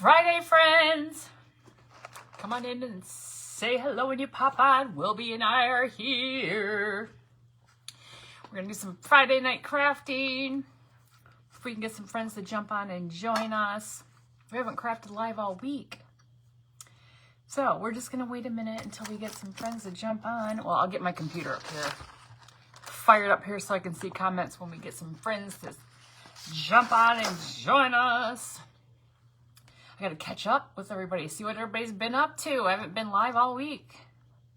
Friday, friends. Come on in and say hello when you pop on. Wilby and I are here. We're going to do some Friday night crafting. If we can get some friends to jump on and join us. We haven't crafted live all week. So we're just going to wait a minute until we get some friends to jump on. Well, I'll get my computer up here. Fired up here so I can see comments when we get some friends to jump on and join us. I got to catch up with everybody, see what everybody's been up to. I haven't been live all week.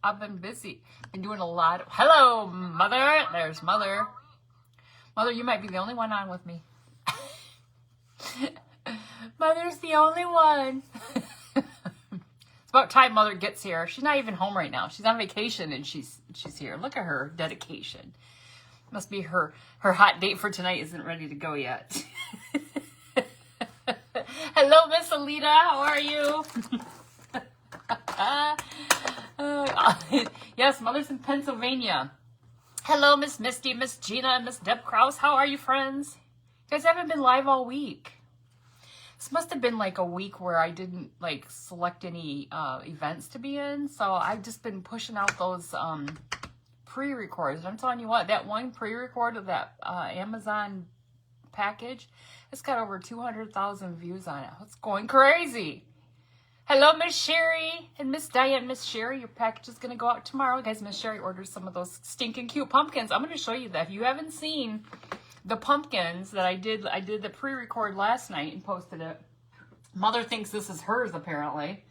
I've been busy. Been doing a lot. Hello, Mother. There's Mother. Mother, you might be the only one on with me. Mother's the only one. It's about time Mother gets here. She's not even home right now. She's on vacation and she's here. Look at her dedication. Must be her hot date for tonight isn't ready to go yet. Hello, Miss Alita. How are you? Yes, Mother's in Pennsylvania. Hello, Miss Misty, Miss Gina, and Miss Deb Krause. How are you, friends? You guys haven't been live all week. This must have been like a week where I didn't like select any events to be in. So I've just been pushing out those pre-records. I'm telling you what, that one pre-record of that Amazon package, it's got over 200,000 views on it. It's going crazy. Hello, Miss Sherry and Miss Diane. Miss Sherry, your package is going to go out tomorrow. Guys, Miss Sherry ordered some of those stinking cute pumpkins. I'm going to show you that. If you haven't seen the pumpkins that I did the pre-record last night and posted it. Mother thinks this is hers, apparently.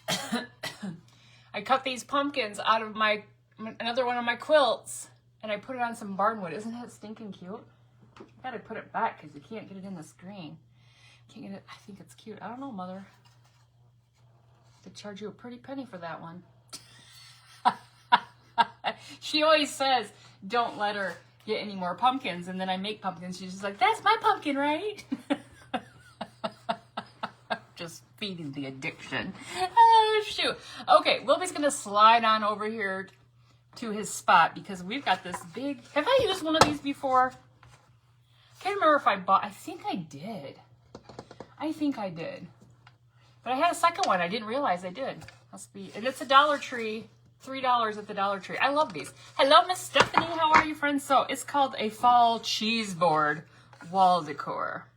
I cut these pumpkins out of another one of my quilts, and I put it on some barnwood. Isn't that stinking cute? I gotta put it back because you can't get it in the screen. Can't get it. I think it's cute. I don't know, Mother. To charge you a pretty penny for that one. She always says, don't let her get any more pumpkins, and then I make pumpkins. She's just like, that's my pumpkin, right? Just feeding the addiction. Oh, shoot. Okay, Wilby's gonna slide on over here to his spot because we've got this big... Have I used one of these before? Can't remember if I bought... I think I did. But I had a second one. I didn't realize I did. Must be... And it's a Dollar Tree. $3 at the Dollar Tree. I love these. Hello, Miss Stephanie. How are you, friends? So it's called a fall cheese board wall decor.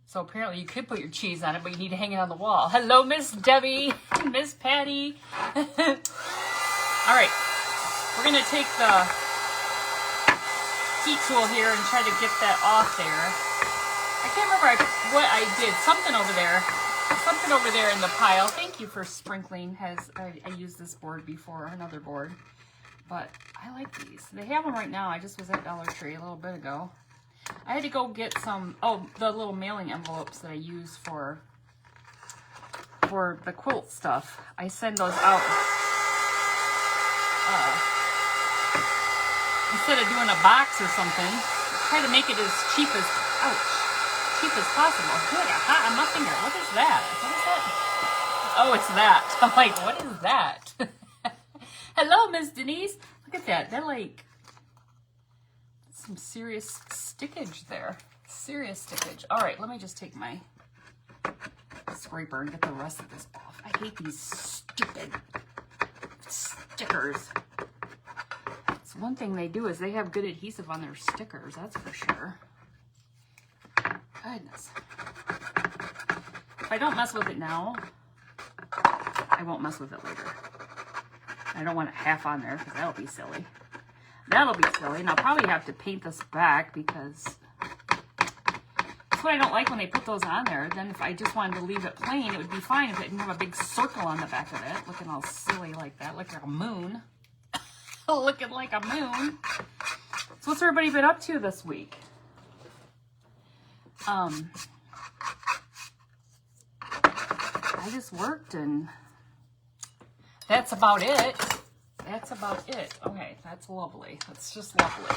So apparently you could put your cheese on it, but you need to hang it on the wall. Hello, Miss Debbie. Miss Patty. All right. We're going to take the heat tool here and try to get that off there. I can't remember what I did. Something over there in the pile. Thank you for sprinkling. I used this board before, another board. But I like these. They have them right now. I just was at Dollar Tree a little bit ago. I had to go get some, the little mailing envelopes that I use for the quilt stuff. I send those out. Instead of doing a box or something, try to make it as cheap as possible. Good, I got on my finger. What is that? What is that? Oh, it's that. I'm like, what is that? Hello, Miss Denise. Look at that. They're like some serious stickage there. Serious stickage. All right, let me just take my scraper and get the rest of this off. I hate these stupid stickers. It's one thing they do is they have good adhesive on their stickers. That's for sure. Goodness. If I don't mess with it now, I won't mess with it later. I don't want it half on there because that'll be silly. And I'll probably have to paint this back because that's what I don't like when they put those on there. Then if I just wanted to leave it plain, it would be fine if it didn't have a big circle on the back of it, looking all silly like that, like a moon. Looking like a moon. So what's everybody been up to this week? I just worked and that's about it. Okay, that's lovely. That's just lovely.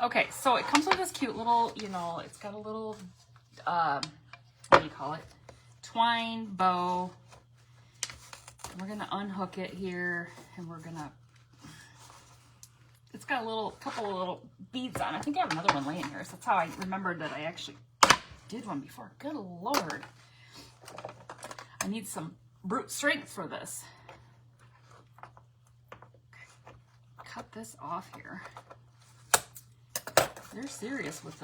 Okay, so it comes with this cute little, it's got a little, what do you call it? Twine bow. We're going to unhook it here and we're going to, it's got a couple of little beads on. I think I have another one laying here. So that's how I remembered that I actually did one before. Good Lord. I need some brute strength for this. Cut this off here. They're serious with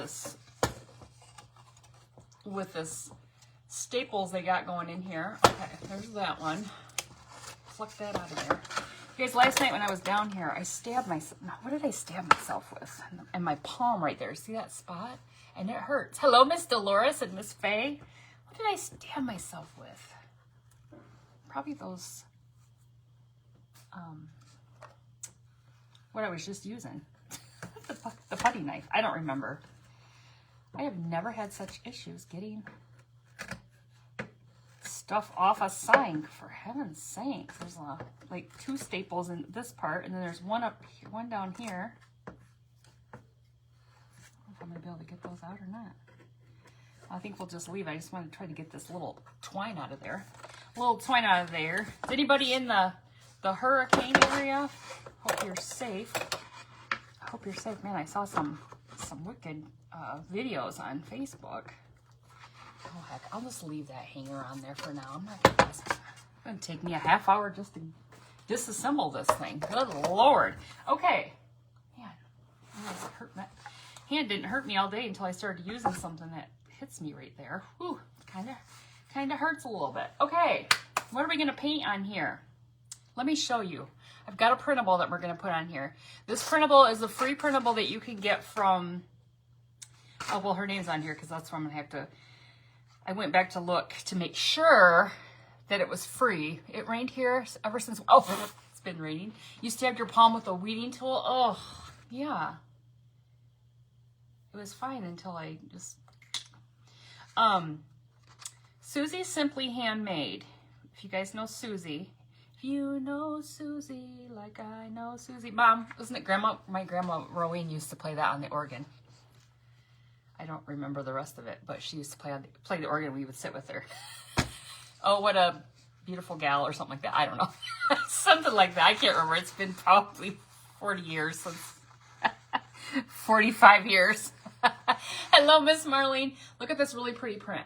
this staples they got going in here. Okay, there's that one. Pluck that out of there. You guys, last night when I was down here, I stabbed myself. What did I stab myself with? And my palm right there. See that spot? And it hurts. Hello, Miss Dolores and Miss Faye. What did I stab myself with? Probably those, what I was just using. the putty knife. I don't remember. I have never had such issues getting stuff off a sign, for heaven's sakes. There's like 2 staples in this part, and then there's one up here, one down here. I don't know if I'm gonna be able to get those out or not. I think we'll just leave. I just want to try to get this little twine out of there. Little twine out of there. Is anybody in the hurricane area? Hope you're safe. I hope you're safe. Man, I saw some wicked videos on Facebook. Oh heck, I'll just leave that hanger on there for now. I'm not gonna, it's gonna take me a half hour just to disassemble this thing. Good Lord. Okay. Man, it hurt my hand didn't hurt me all day until I started using something that hits me right there. Whew, kind of hurts a little bit. Okay, what are we gonna paint on here? Let me show you. I've got a printable that we're gonna put on here. This printable is a free printable that you can get from, oh, well, her name's on here because that's where I'm gonna have to, I went back to look to make sure that it was free. It rained here ever since, oh, it's been raining. You stabbed your palm with a weeding tool. Oh, yeah. It was fine until I just, Susie Simply Handmade. If you guys know Susie, if you know Susie like I know Susie. Mom, wasn't it Grandma? My Grandma Rowene used to play that on the organ. I don't remember the rest of it, but she used to play the organ. We would sit with her. Oh, what a beautiful gal, or something like that. I don't know. Something like that. I can't remember. It's been probably 40 years since 45 years. Hello, Miss Marlene. Look at this really pretty print.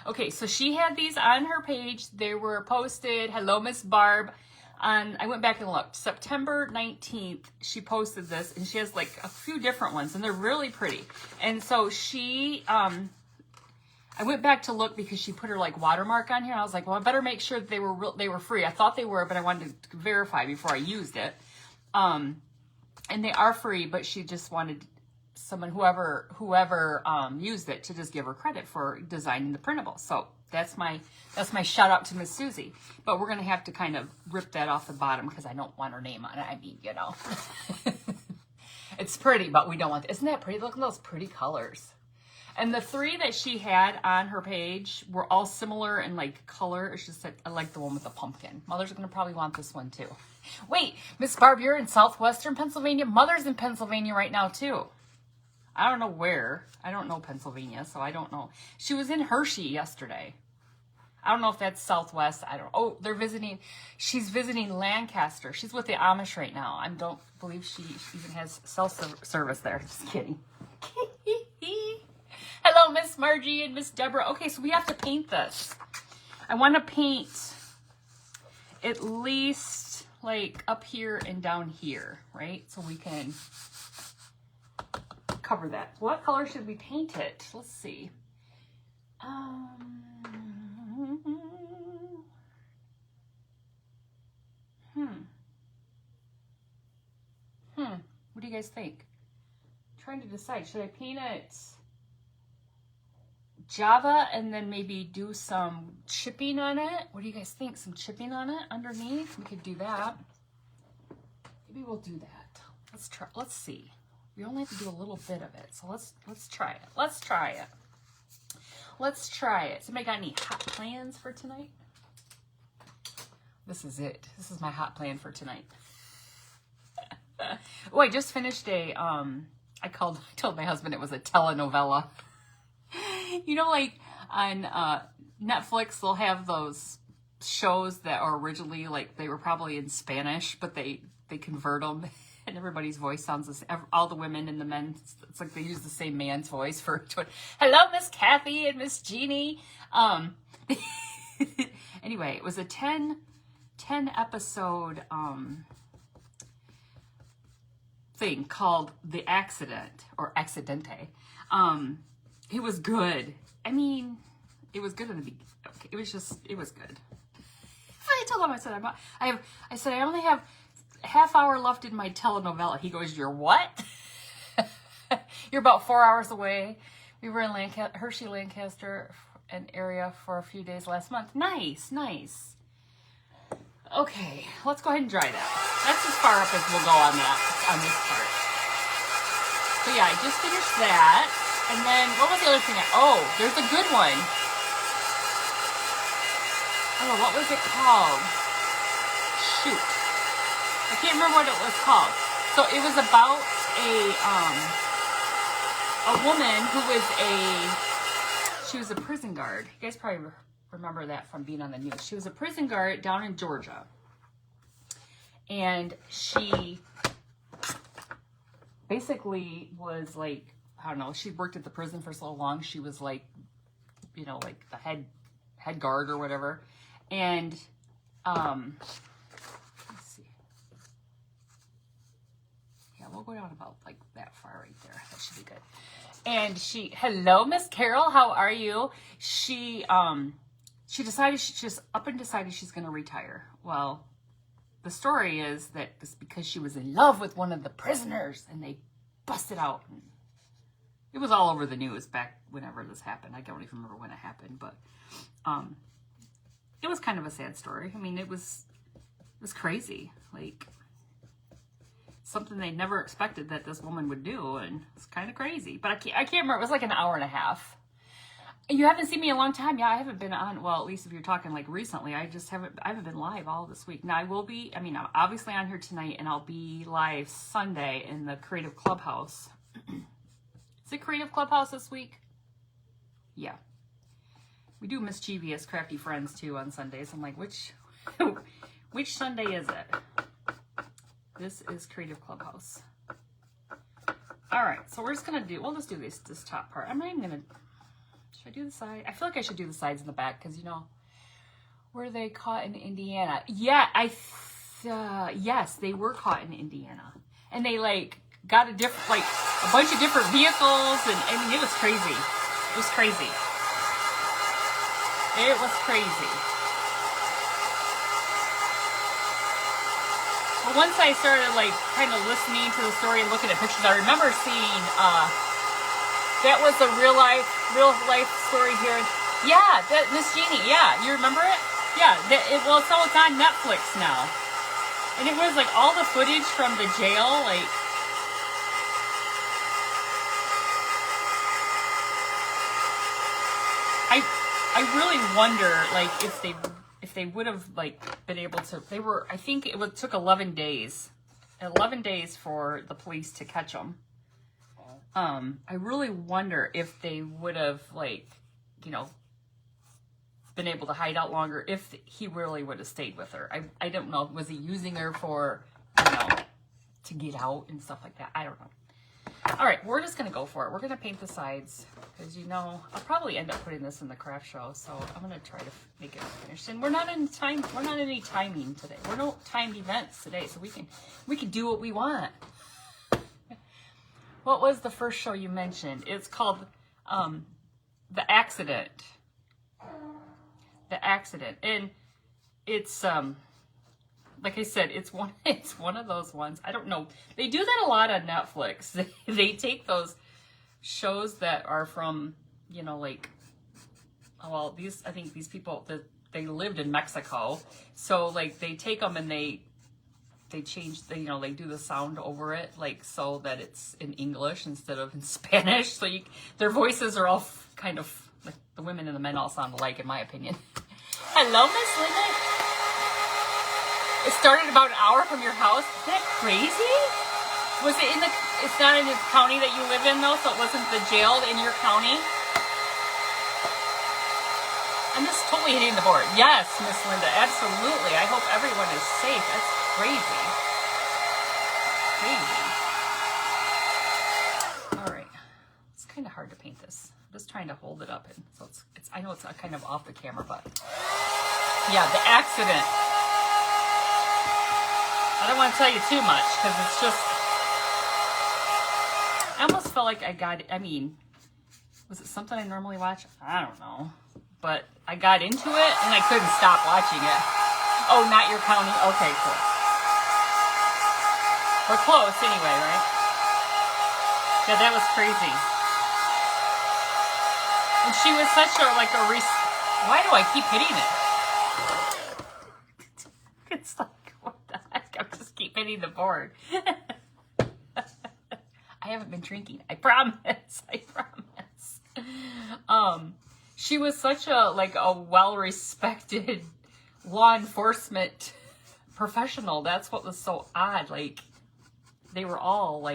Okay, so she had these on her page. They were posted. Hello, Miss Barb. I went back and looked. September 19th, she posted this, and she has like a few different ones, and they're really pretty. And so she, I went back to look because she put her like watermark on here. I was like, well, I better make sure that they were free. I thought they were, but I wanted to verify before I used it. And they are free, but she just wanted someone, whoever used it, to just give her credit for designing the printable. So that's my shout out to Miss Susie. But we're gonna have to kind of rip that off the bottom because I don't want her name on it. I mean, you know, it's pretty, but we don't want. Isn't that pretty? Look at those pretty colors. And the 3 that she had on her page were all similar in like color. It's just that I like the one with the pumpkin. Mother's gonna probably want this one too. Wait, Miss Barb, you're in southwestern Pennsylvania. Mother's in Pennsylvania right now too. I don't know where. I don't know Pennsylvania, so I don't know. She was in Hershey yesterday. I don't know if that's Southwest. I don't. Oh, they're visiting. She's visiting Lancaster. She's with the Amish right now. I don't believe she even has self-service there. Just kidding. Hello, Miss Margie and Miss Deborah. Okay, so we have to paint this. I want to paint at least like up here and down here, right? So we can cover that. What color should we paint it? Let's see. What do you guys think? I'm trying to decide. Should I paint it Java and then maybe do some chipping on it? What do you guys think? Some chipping on it underneath? We could do that. Maybe we'll do that. Let's try. Let's see. We only have to do a little bit of it. So let's try it. Let's try it. Let's try it. Somebody got any hot plans for tonight? This is it. This is my hot plan for tonight. Oh, I just finished a, I told my husband it was a telenovela. You know, like on Netflix, they'll have those shows that are originally, like, they were probably in Spanish, but they convert them, and everybody's voice sounds the same. All the women and the men, it's like they use the same man's voice for. Hello, Miss Kathy and Miss Jeannie. Anyway, it was a 10 episode thing called The Accident, or Accidente. It was good. I mean, it was good in the beginning. Okay, it was good. I told him, I said, I only have half hour left in my telenovela. He goes, you're what? You're about 4 hours away. We were in Hershey, Lancaster, an area for a few days last month. Nice. Okay, let's go ahead and dry that. That's as far up as we'll go on this part. So yeah, I just finished that. And then, what was the other thing? There's a good one. Oh, what was it called? Shoot. I can't remember what it was called. So it was about a woman who she was a prison guard. You guys probably remember that from being on the news. She was a prison guard down in Georgia. And she basically was like, I don't know, she worked at the prison for so long. She was like, like the head guard or whatever. And, let's see. Yeah, we'll go down about like that far right there. That should be good. And hello, Miss Carol, how are you? She decided, she just up and decided she's going to retire. Well, the story is that it's because she was in love with one of the prisoners and they busted out. And it was all over the news back whenever this happened. I don't even remember when it happened, but, it was kind of a sad story. I mean, it was crazy. Like, something they never expected that this woman would do, and it's kind of crazy. But I can't remember. It was like an hour and a half. You haven't seen me in a long time. Yeah, I haven't been on. Well, at least if you're talking like recently, I haven't been live all this week. Now I will be. I mean, I'm obviously on here tonight, and I'll be live Sunday in the Creative Clubhouse. Is it Creative Clubhouse this week? Yeah. We do mischievous, crafty friends too on Sundays. I'm like, which Sunday is it? This is Creative Clubhouse. All right, so we'll just do this top part. I'm not even gonna, should I do the side? I feel like I should do the sides and the back because, were they caught in Indiana? Yeah, yes, they were caught in Indiana. And they got a bunch of different vehicles, and I mean, it was crazy. It was crazy. It was crazy. Well, once I started kind of listening to the story and looking at pictures, I remember seeing that was a real life story here. Yeah, that Miss Jeannie. Yeah, you remember it? Yeah. So it's on Netflix now, and it was all the footage from the jail, I really wonder, if they would have, been able to, I think it took 11 days. 11 days for the police to catch them. I really wonder if they would have, been able to hide out longer if he really would have stayed with her. I don't know. Was he using her for, to get out and stuff like that? I don't know. All right, we're just going to go for it. We're going to paint the sides because, I'll probably end up putting this in the craft show. So I'm going to try to make it finished. And we're not in any timing today. We're no timed events today, so we can do what we want. What was the first show you mentioned? It's called The Accident. The Accident. And it's like I said, it's one of those ones. I don't know. They do that a lot on Netflix. They take those shows that are from, I think these people that they lived in Mexico. So they take them and they change they do the sound over it, so that it's in English instead of in Spanish. So their voices are all kind of the women and the men all sound alike, in my opinion. Hello, Miss Linda. It started about an hour from your house. Is that crazy? Was it it's not in the county that you live in, though, so it wasn't the jail in your county? I'm just totally hitting the board. Yes, Miss Linda, absolutely. I hope everyone is safe. That's crazy. Crazy. All right. It's kind of hard to paint this. I'm just trying trying to hold it up, and so it's I know it's kind of off the camera, but yeah, the accident. I don't want to tell you too much because it's just. I almost felt like I got. I mean, was it something I normally watch? I don't know, but I got into it and I couldn't stop watching it. Oh, not your county. Okay, cool. We're close anyway, right? Yeah, that was crazy. And she was such a, why do I keep hitting it? It's like, what the heck? I just keep hitting the board. I haven't been drinking. I promise. I promise. She was such a, a well-respected law enforcement professional. That's what was so odd. They were all,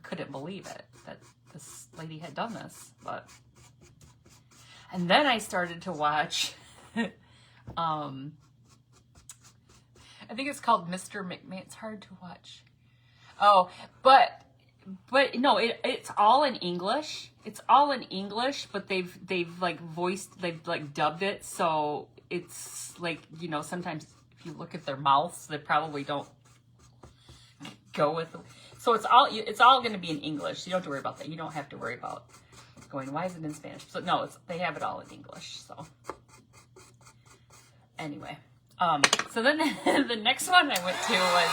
couldn't believe it that this lady had done this, but and then I started to watch I think it's called Mr. McMahon. It's hard to watch. Oh, but no, it's all in English. It's all in English, but they've dubbed it, so it's sometimes if you look at their mouths, they probably don't go with them. So it's all going to be in English. You don't have to worry about that. You don't have to worry about going, why is it in Spanish? So no, they have it all in English. So anyway, so then the next one I went to was,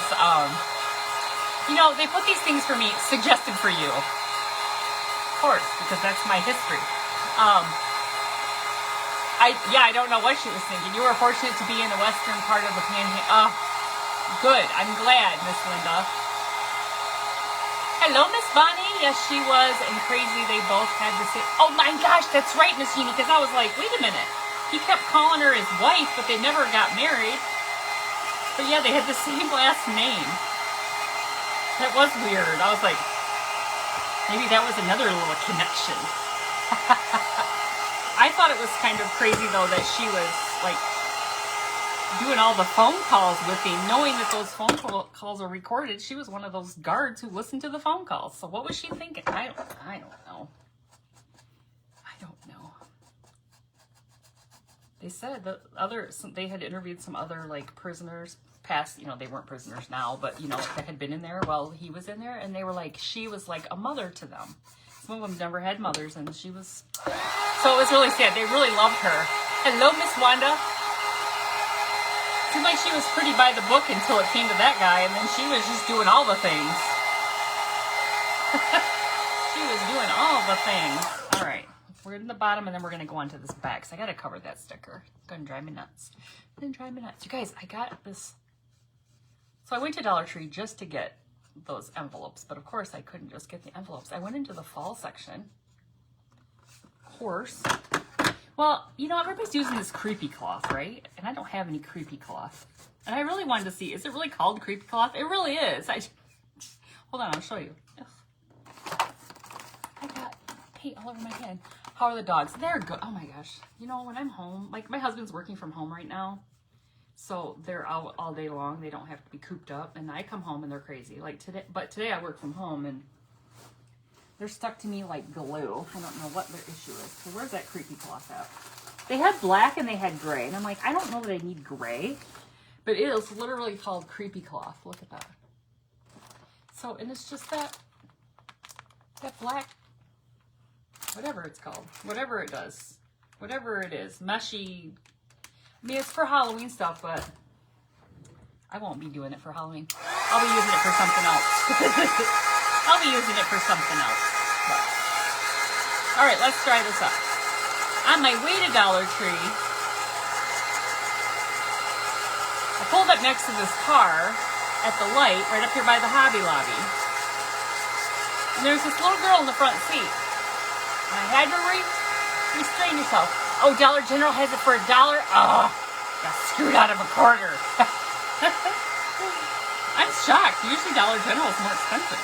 they put these things for me, suggested for you, of course, because that's my history. I don't know what she was thinking. You were fortunate to be in the western part of the Panhandle. Good. I'm glad, Miss Linda. Hello, Miss Bonnie. Yes, she was. And crazy, they both had the same. Oh my gosh, that's right, Miss Jeannie. Because I was like, wait a minute. He kept calling her his wife, but they never got married. But yeah, they had the same last name. That was weird. I was like, maybe that was another little connection. I thought it was kind of crazy, though, that she was, doing all the phone calls with him, knowing that those phone calls are recorded. She was one of those guards who listened to the phone calls. So what was she thinking? I don't know. I don't know. They said that they had interviewed some other prisoners past, they weren't prisoners now, but that had been in there while he was in there, and they were like, she was like a mother to them. Some of them never had mothers, and she was, so it was really sad. They really loved her. Hello, Miss Wanda. Seemed like she was pretty by the book until it came to that guy, and then she was just doing all the things. She was doing all the things. All right, we're in the bottom, and then we're going to go on to this back, because I got to cover that sticker. It's going to drive me nuts. You guys, I got this. So I went to Dollar Tree just to get those envelopes, but of course I couldn't just get the envelopes. I went into the fall section. Of course. Well, everybody's using this creepy cloth, right? And I don't have any creepy cloth. And I really wanted to see, is it really called creepy cloth? It really is. Hold on, I'll show you. Ugh. I got paint all over my head. How are the dogs? They're good. Oh my gosh. When I'm home, my husband's working from home right now. So they're out all day long. They don't have to be cooped up. And I come home and they're crazy. Today I work from home and they're stuck to me like glue. I don't know what their issue is. So where's that creepy cloth at? They had black and they had gray. And I'm like, I don't know that I need gray. But it is literally called creepy cloth. Look at that. So, and it's just that black, whatever it's called. Whatever it does. Whatever it is. Meshy. I mean, it's for Halloween stuff, but I won't be doing it for Halloween. I'll be using it for something else. I'll be using it for something else. But. All right, let's try this up. On my way to Dollar Tree, I pulled up next to this car at the light right up here by the Hobby Lobby. And there's this little girl in the front seat. And I had to restrain yourself. Oh, Dollar General has it for $1? Oh, got screwed out of a quarter. I'm shocked. Usually Dollar General is more expensive.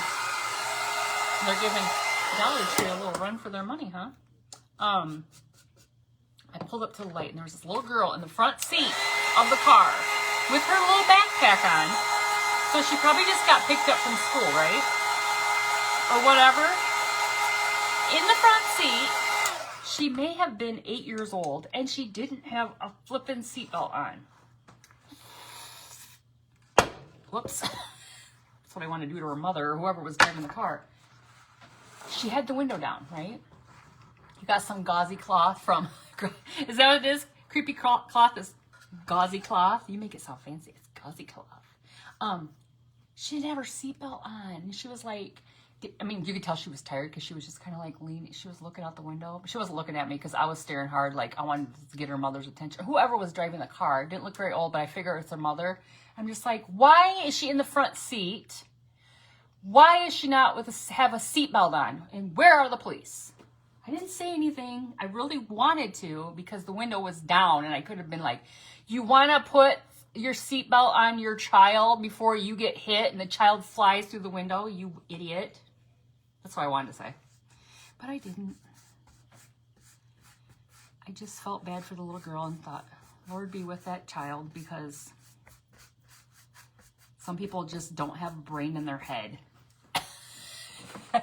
They're giving Dollar Tree a little run for their money, huh? I pulled up to the light, and there was this little girl in the front seat of the car with her little backpack on. So she probably just got picked up from school, right? Or whatever. In the front seat, She may have been 8 years old, and she didn't have a flippin' seatbelt on. Whoops. That's what I want to do to her mother or whoever was driving the car. She had the window down, right? You got some gauzy cloth from... Is that what it is? Creepy cloth is gauzy cloth. You make it sound fancy. It's gauzy cloth. She didn't have her seatbelt on. And she was like... I mean, you could tell she was tired because she was just kind of like leaning. She was looking out the window. But she wasn't looking at me because I was staring hard. Like, I wanted to get her mother's attention. Whoever was driving the car didn't look very old, but I figure it's her mother. I'm just like, why is she in the front seat? Why is she not have a seatbelt on? And where are the police? I didn't say anything. I really wanted to because the window was down and I could have been like, you want to put your seatbelt on your child before you get hit and the child flies through the window, you idiot. That's what I wanted to say. But I didn't. I just felt bad for the little girl and thought, Lord be with that child, because some people just don't have a brain in their head.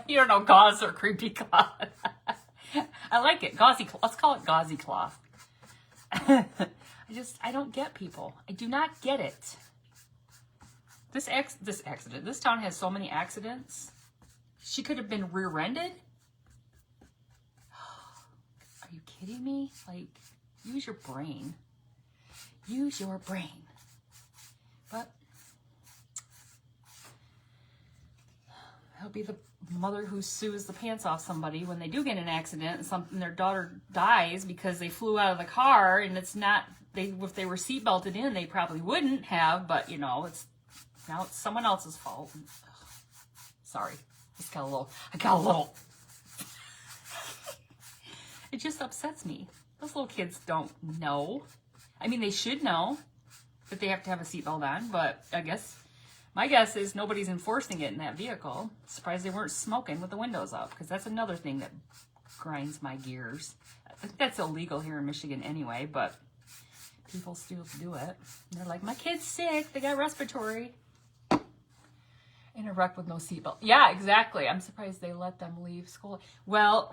You don't know gauze or creepy cloth. I like it. Gauzy. Let's call it gauzy cloth. I don't get people. I do not get it. This accident. This town has so many accidents. She could have been rear-ended. Are you kidding me? Like, use your brain. Use your brain. But I'll be the mother who sues the pants off somebody when they do get in an accident and their daughter dies because they flew out of the car, and it's not if they were seatbelted in, they probably wouldn't have, but you know, it's someone else's fault. Ugh, sorry. I got a little. It just upsets me. Those little kids don't know. I mean, they should know that they have to have a seatbelt on, but my guess is nobody's enforcing it in that vehicle. Surprised they weren't smoking with the windows up, because that's another thing that grinds my gears. I think that's illegal here in Michigan anyway, but people still do it. And they're like, my kid's sick. They got respiratory. In a wreck with no seatbelt. Yeah, exactly. I'm surprised they let them leave school. Well,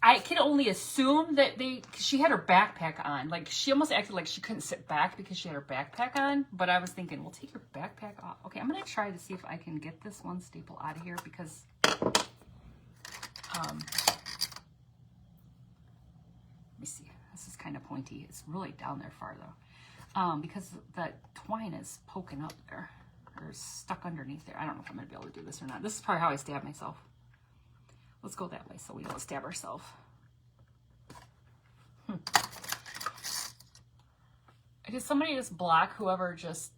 I can only assume that she had her backpack on. Like, she almost acted like she couldn't sit back because she had her backpack on. But I was thinking, well, take your backpack off. Okay, I'm going to try to see if I can get this one staple out of here because, let me see. This is kind of pointy. It's really down there far, though. Because that twine is poking up there. Or stuck underneath there. I don't know if I'm going to be able to do this or not. This is probably how I stab myself. Let's go that way so we don't stab ourselves. Did somebody just block whoever just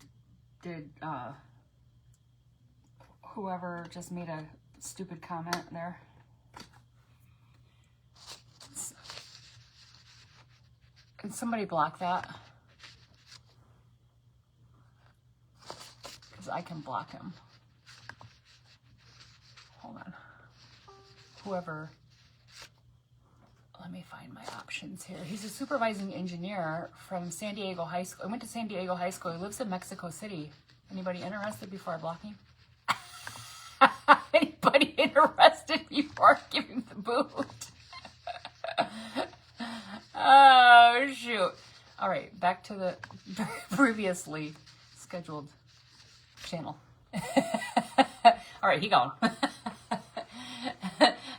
did, whoever just made a stupid comment there? Can somebody block that? I can block him. Hold on. Whoever. Let me find my options here. He's a supervising engineer from San Diego High School. I went to San Diego High School. He lives in Mexico City. Anybody interested before I block him? Anybody interested before I give him the boot? Oh, shoot. All right, back to the previously scheduled channel. All right, he gone.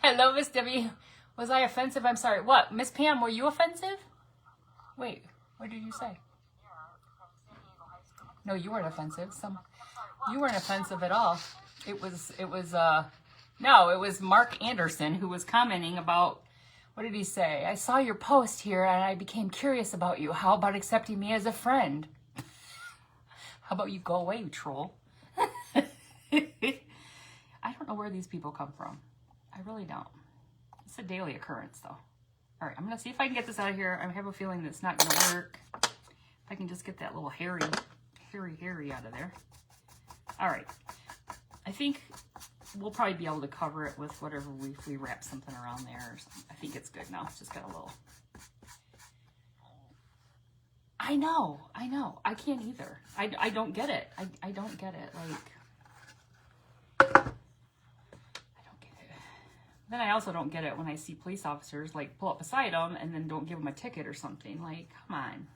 Hello, Miss Debbie. Was I offensive? I'm sorry. What? Miss Pam, were you offensive? Wait, what did you say? No, you weren't offensive. You weren't offensive at all. It was Mark Anderson who was commenting about, what did he say? I saw your post here and I became curious about you. How about accepting me as a friend? How about you go away, you troll? I don't know where these people come from. I really don't. It's a daily occurrence, though. All right, I'm going to see if I can get this out of here. I have a feeling that it's not going to work. If I can just get that little hairy out of there. All right. I think we'll probably be able to cover it with whatever if we wrap something around there. Or something. I think it's good now. It's just got a little... I know. I can't either. I don't get it. I don't get it. Like, I don't get it. Then I also don't get it when I see police officers like pull up beside them and then don't give them a ticket or something. Like, come on.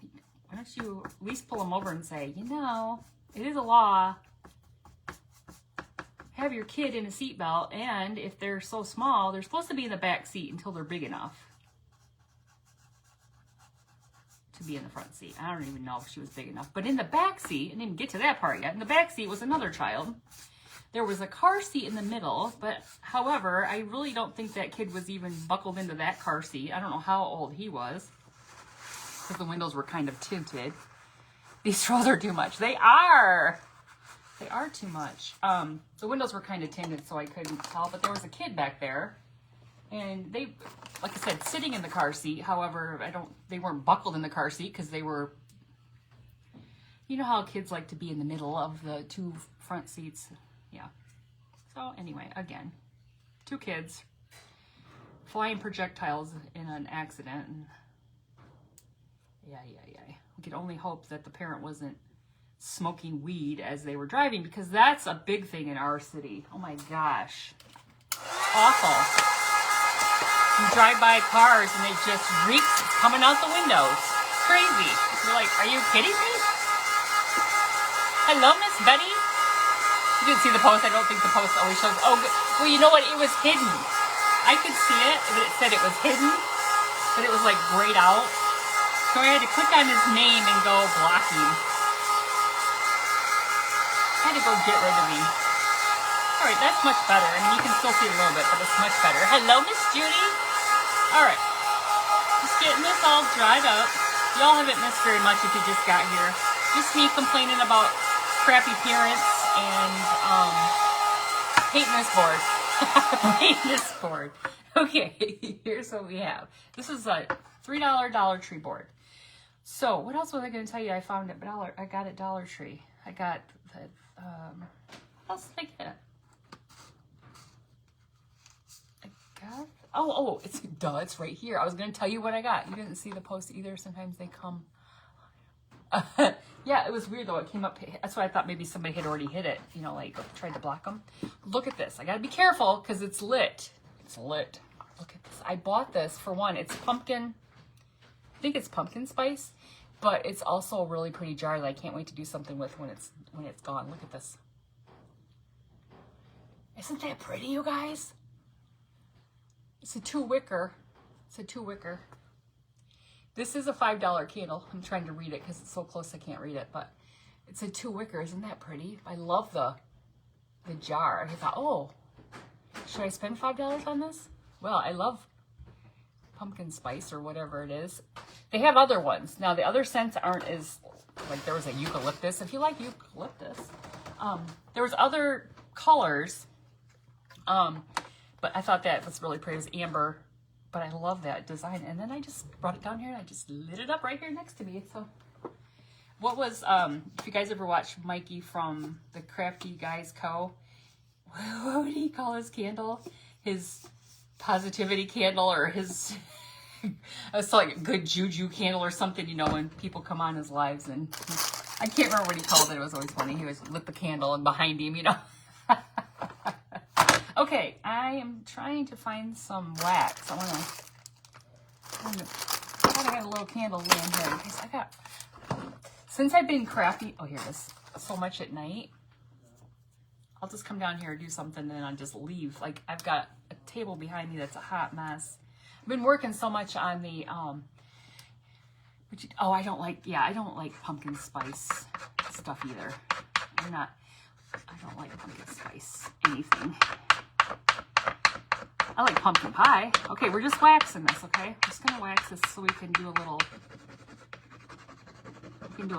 Why don't you at least pull them over and say, you know, it is a law. Have your kid in a seatbelt, and if they're so small, they're supposed to be in the back seat until they're big enough to be in the front seat. I don't even know if she was big enough. But in the back seat, I didn't even get to that part yet. In the back seat was another child. There was a car seat in the middle, but however, I really don't think that kid was even buckled into that car seat. I don't know how old he was, because the windows were kind of tinted. These strollers are too much. They are too much. The windows were kind of tinted, so I couldn't tell, but there was a kid back there, and they, like I said, sitting in the car seat. However, they weren't buckled in the car seat because they were, you know how kids like to be in the middle of the two front seats. Yeah. So anyway, again, 2 kids flying projectiles in an accident. And yeah. We could only hope that the parent wasn't smoking weed as they were driving, because that's a big thing in our city. Oh my gosh. Awful. You drive by cars and it just reeks. It's coming out the windows. It's crazy. You're like, are you kidding me? Hello, Miss Betty. You didn't see the post. I don't think the post always shows. Oh, well, you know what? It was hidden. I could see it, but it said it was hidden, but it was like grayed out. So I had to click on his name and go blocking. I had to go get rid of him. All right, that's much better. I mean, you can still see a little bit, but it's much better. Hello, Miss Judy. All right, just getting this all dried up. Y'all haven't missed very much if you just got here. Just me complaining about crappy parents and hating this board. Hating this board. Okay, here's what we have. This is a $3 Dollar Tree board. So what else was I going to tell you? I found it I got at Dollar Tree. I got the what else did I get? It's right here. I was going to tell you what I got. You didn't see the post either. Sometimes they come. Yeah, it was weird though. It came up. That's why I thought maybe somebody had already hit it. You know, like tried to block them. Look at this. I got to be careful because it's lit. It's lit. Look at this. I bought this for one. It's pumpkin. I think it's pumpkin spice, but it's also a really pretty jar that I can't wait to do something with when it's gone. Look at this. Isn't that pretty, you guys? It's a 2-wicker. It's a 2-wicker. This is a $5 candle. I'm trying to read it because it's so close I can't read it, but it's a 2-wicker. Isn't that pretty? I love the jar. I thought, oh, should I spend $5 on this? Well, I love pumpkin spice or whatever it is. They have other ones. Now, the other scents aren't as, like there was a eucalyptus. If you like eucalyptus, there was other colors, but I thought that was really pretty. It was amber. But I love that design. And then I just brought it down here and I just lit it up right here next to me. So what was, if you guys ever watched Mikey from the Crafty Guys Co., what would he call his candle? His positivity candle, or his, it's like a good juju candle or something, you know, when people come on his lives. And I can't remember what he called it. It was always funny. He always lit the candle and behind him, you know. Okay, I am trying to find some wax. I got a little candle laying here in case I got, since I've been crafty, oh, here it is, so much at night, I'll just come down here and do something and then I'll just leave. Like, I've got a table behind me that's a hot mess. I've been working so much on the, I don't like pumpkin spice stuff either. I don't like pumpkin spice anything. I like pumpkin pie. Okay, we're just waxing this, okay? I'm just gonna wax this so we can do a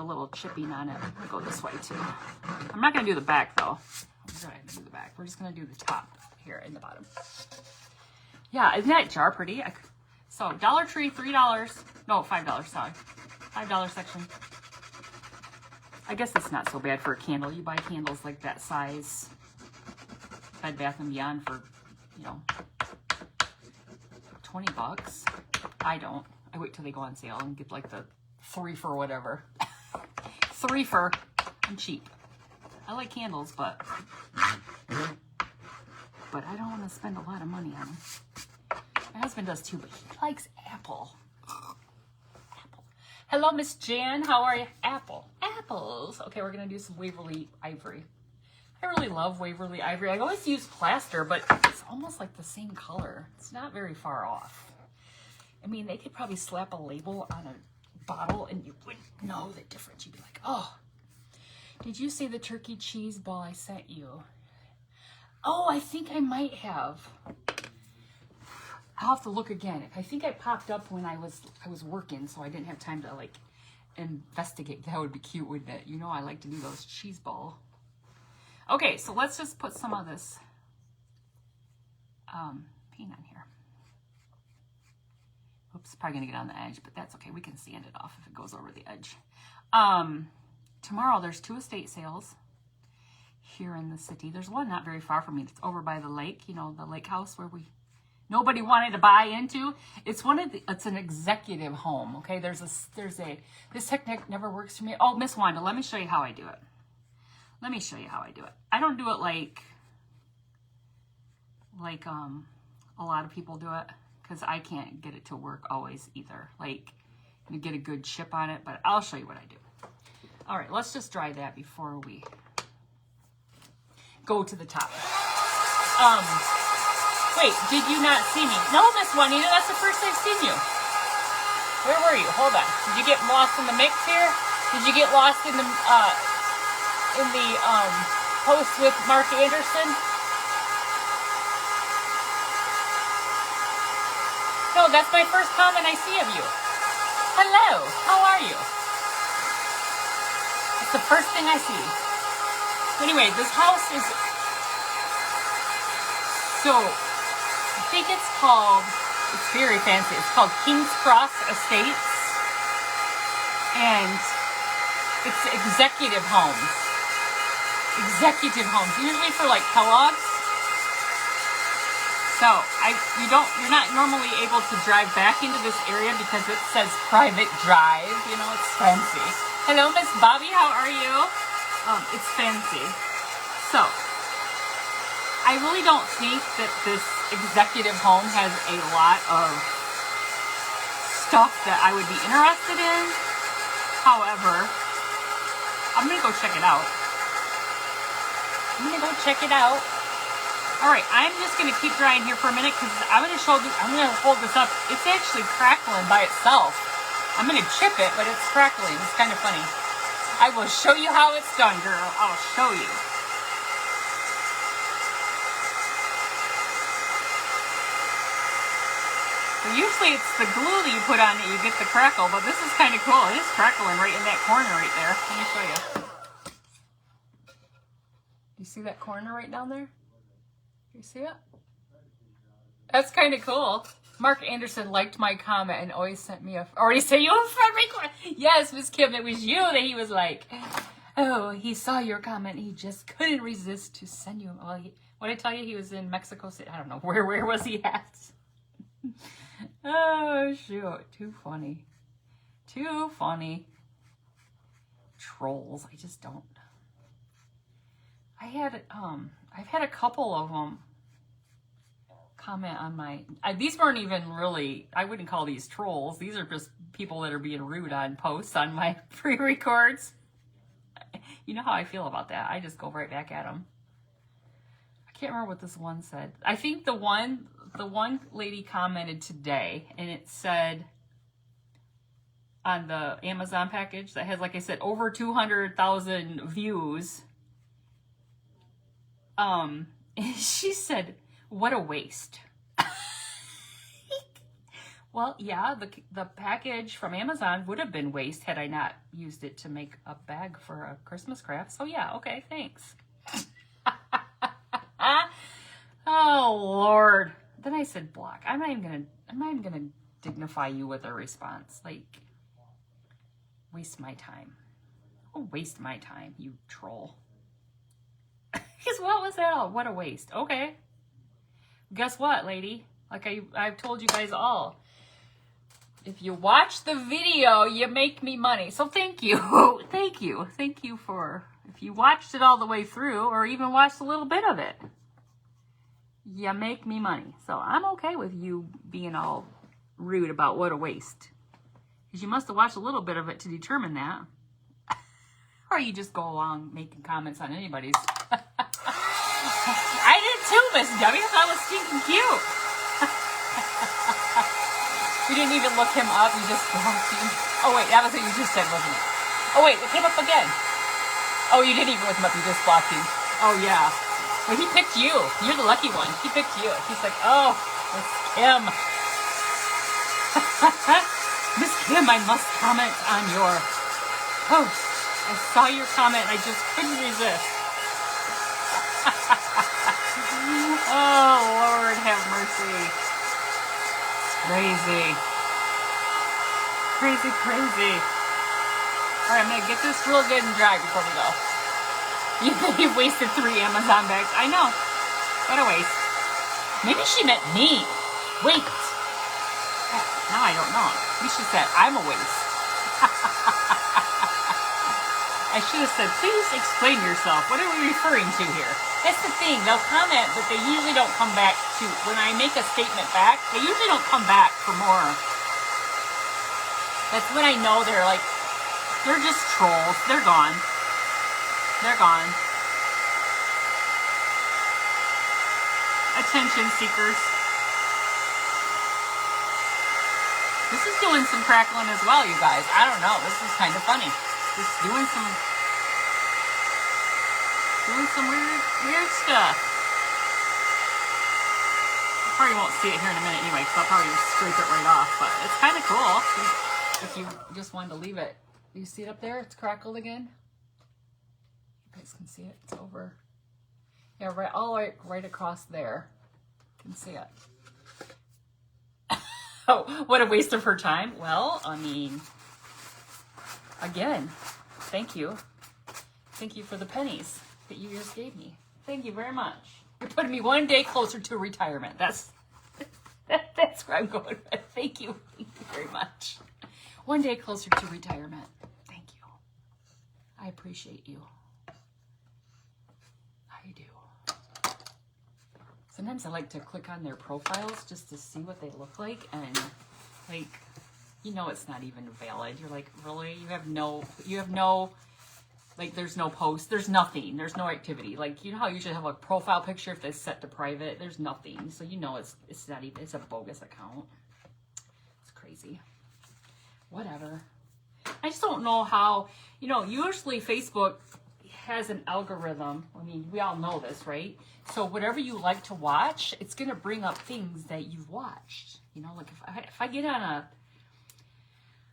little chipping on it. I'll go this way too. I'm not gonna do the back though. We're gonna do the back. We're just gonna do the top here in the bottom. Yeah, isn't that jar pretty? So Dollar Tree, $3. No, $5, sorry. $5 section. I guess it's not so bad for a candle. You buy candles like that size, Bed Bath & Beyond for, you know, $20. I don't. I wait till they go on sale and get like the 3 for whatever. 3 for. I'm cheap. I like candles, but but I don't want to spend a lot of money on them. My husband does too, but he likes apple. Apple. Hello, Miss Jan. How are you? Apple. Apples. Okay, we're going to do some Waverly Ivory. I really love Waverly Ivory. I always use plaster, but it's almost like the same color. It's not very far off. I mean, they could probably slap a label on a bottle and you wouldn't know the difference. You'd be like, oh, did you see the turkey cheese ball I sent you? Oh, I think I might have. I'll have to look again. I think it popped up when I was working, so I didn't have time to like investigate. That would be cute, wouldn't it? You know, I like to do those cheese ball. Okay, so let's just put some of this paint on here. Oops, probably gonna get on the edge, but that's okay. We can sand it off if it goes over the edge. Tomorrow there's 2 estate sales here in the city. There's one not very far from me. It's over by the lake, you know, the lake house where nobody wanted to buy into. It's an executive home. Okay, this technique never works for me. Oh, Miss Wanda, let me show you how I do it. Let me show you how I do it. I don't do it like a lot of people do it, because I can't get it to work always either. Like, you get a good chip on it, but I'll show you what I do. All right, let's just dry that before we go to the top. Wait, did you not see me? No, Miss Juanita, that's the first I've seen you. Where were you? Hold on. Did you get lost in the mix here? Did you get lost in the post with Mark Anderson? No, that's my first comment I see of you. Hello, how are you? It's the first thing I see. Anyway, this house is so, I think it's very fancy. It's called King's Cross Estates. And it's executive homes. Executive homes, usually for like Kellogg's. So you're not normally able to drive back into this area because it says private drive. You know, it's fancy. Hello, Miss Bobby. How are you? It's fancy. So I really don't think that this executive home has a lot of stuff that I would be interested in. However, I'm gonna go check it out. All right, I'm just gonna keep drying here for a minute because I'm gonna hold this up. It's actually crackling by itself. I'm gonna chip it, but it's crackling. It's kind of funny. I will show you how it's done, girl. I'll show you. So usually it's the glue that you put on it, you get the crackle, but this is kind of cool. It is crackling right in that corner right there. Let me show you. You see that corner right down there? You see it? That's kind of cool. Mark Anderson liked my comment and always sent me already sent you a friend request. Yes, Miss Kim, it was you that he was like, oh, he saw your comment. He just couldn't resist to send you. Well, what did I tell you? He was in Mexico City. I don't know. Where was he at? Oh, shoot. Too funny. Too funny. Trolls. I just don't. I've had a couple of them comment on my, these weren't even really, I wouldn't call these trolls. These are just people that are being rude on posts on my pre-records. You know how I feel about that. I just go right back at them. I can't remember what this one said. I think the one lady commented today, and it said on the Amazon package that has, like I said, over 200,000 views. She said, what a waste. Well, yeah, the package from Amazon would have been waste had I not used it to make a bag for a Christmas craft. So yeah, okay, thanks. Oh Lord. Then I said block. I'm not even gonna dignify you with a response. Like, waste my time. Oh, waste my time, you troll. Because what was that all? What a waste. Okay. Guess what, lady? Like I've told you guys all. If you watch the video, you make me money. So thank you. Thank you. Thank you for, if you watched it all the way through or even watched a little bit of it. You make me money. So I'm okay with you being all rude about what a waste. Because you must have watched a little bit of it to determine that. Or you just go along making comments on anybody's. I did too, Miss W. I thought it was stinking cute. You didn't even look him up. You just blocked him. Oh, wait. That was what you just said, wasn't it? Oh, wait. It came up again. Oh, you didn't even look him up. You just blocked him. Oh, yeah. Well, he picked you. You're the lucky one. He picked you. He's like, oh, Miss Kim. Miss Kim, I must comment on your post. I saw your comment and I just couldn't resist. Oh, Lord have mercy. It's crazy. Crazy, crazy. All right, I'm going to get this real good and dry before we go. You've wasted 3 Amazon bags. I know. What a waste. Maybe she meant me. Wait. Now I don't know. You should have said, I'm a waste. I should have said, please explain yourself. What are we referring to here? That's the thing. They'll comment, but they usually don't come back to, when I make a statement back, they usually don't come back for more. That's when I know they're like, they're just trolls. They're gone. They're gone. Attention seekers. This is doing some crackling as well, you guys. I don't know. This is kind of funny. Just doing some weird stuff. I probably won't see it here in a minute anyway, because I'll probably just scrape it right off. But it's kind of cool if you just wanted to leave it. Do you see it up there? It's crackled again. You guys can see it. It's over. Yeah, right across there. You can see it. Oh, what a waste of her time. Well, I mean, again, thank you. Thank you for the pennies that you just gave me. Thank you very much. You're putting me one day closer to retirement. That's where I'm going with. Thank you. Thank you very much. One day closer to retirement. Thank you. I appreciate you. I do. Sometimes I like to click on their profiles just to see what they look like, and like, you know, it's not even valid. You're like, really? You have no, like, there's no post, there's nothing, there's no activity. Like, you know how you usually have a profile picture if it's set to private, there's nothing. So you know it's not even, it's a bogus account. It's crazy. Whatever. I just don't know how, you know, usually Facebook has an algorithm. I mean, we all know this, right? So whatever you like to watch, it's going to bring up things that you've watched. You know, like if I get on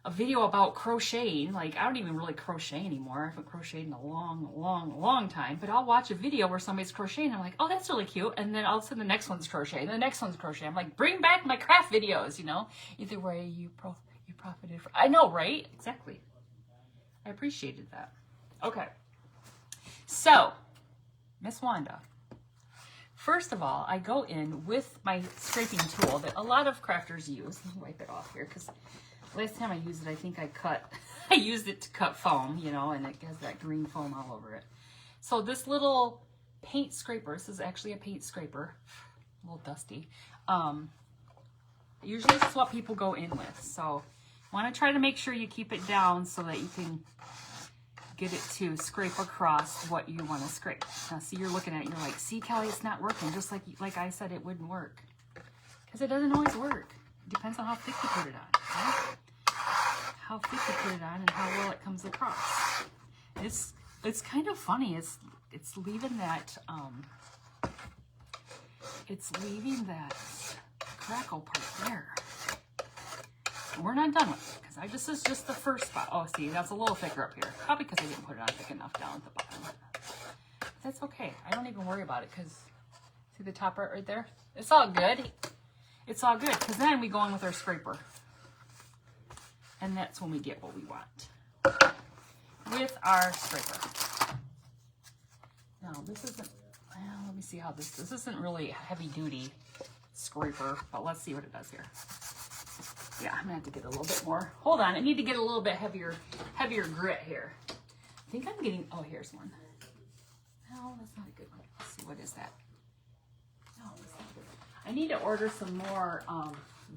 a video about crocheting, like I don't even really crochet anymore. I haven't crocheted in a long time, but I'll watch a video where somebody's crocheting. I'm like, oh, that's really cute. And then all of a sudden the next one's crochet and the next one's crochet. I'm like, bring back my craft videos, you know? Either way, you profited from. I know, right? Exactly. I appreciated that. Okay. So, Miss Wanda. First of all, I go in with my scraping tool that a lot of crafters use. Let me wipe it off here because last time I used it, I think I used it to cut foam, you know, and it has that green foam all over it. So this little paint scraper, this is actually a paint scraper, a little dusty. Usually this is what people go in with. So want to try to make sure you keep it down so that you can get it to scrape across what you want to scrape. Now, see, you're looking at it, you're like, see, Kelly, it's not working. Just like I said, it wouldn't work. Because it doesn't always work. It depends on how thick you put it on. Right? How thick you put it on and how well it comes across. It's kind of funny. It's leaving that crackle part there. And we're not done with it because this is just the first spot. Oh, see, that's a little thicker up here. Probably because I didn't put it on thick enough down at the bottom. That's okay. I don't even worry about it because see the top part right there? It's all good. It's all good because then we go in with our scraper. And that's when we get what we want with our scraper. Now, this isn't, well, let me see how this isn't really a heavy duty scraper, but let's see what it does here. Yeah, I'm gonna have to get a little bit more. Hold on, I need to get a little bit heavier grit here. I think I'm getting, oh, here's one. No, that's not a good one. Let's see, what is that? No, it's not I need to order some more let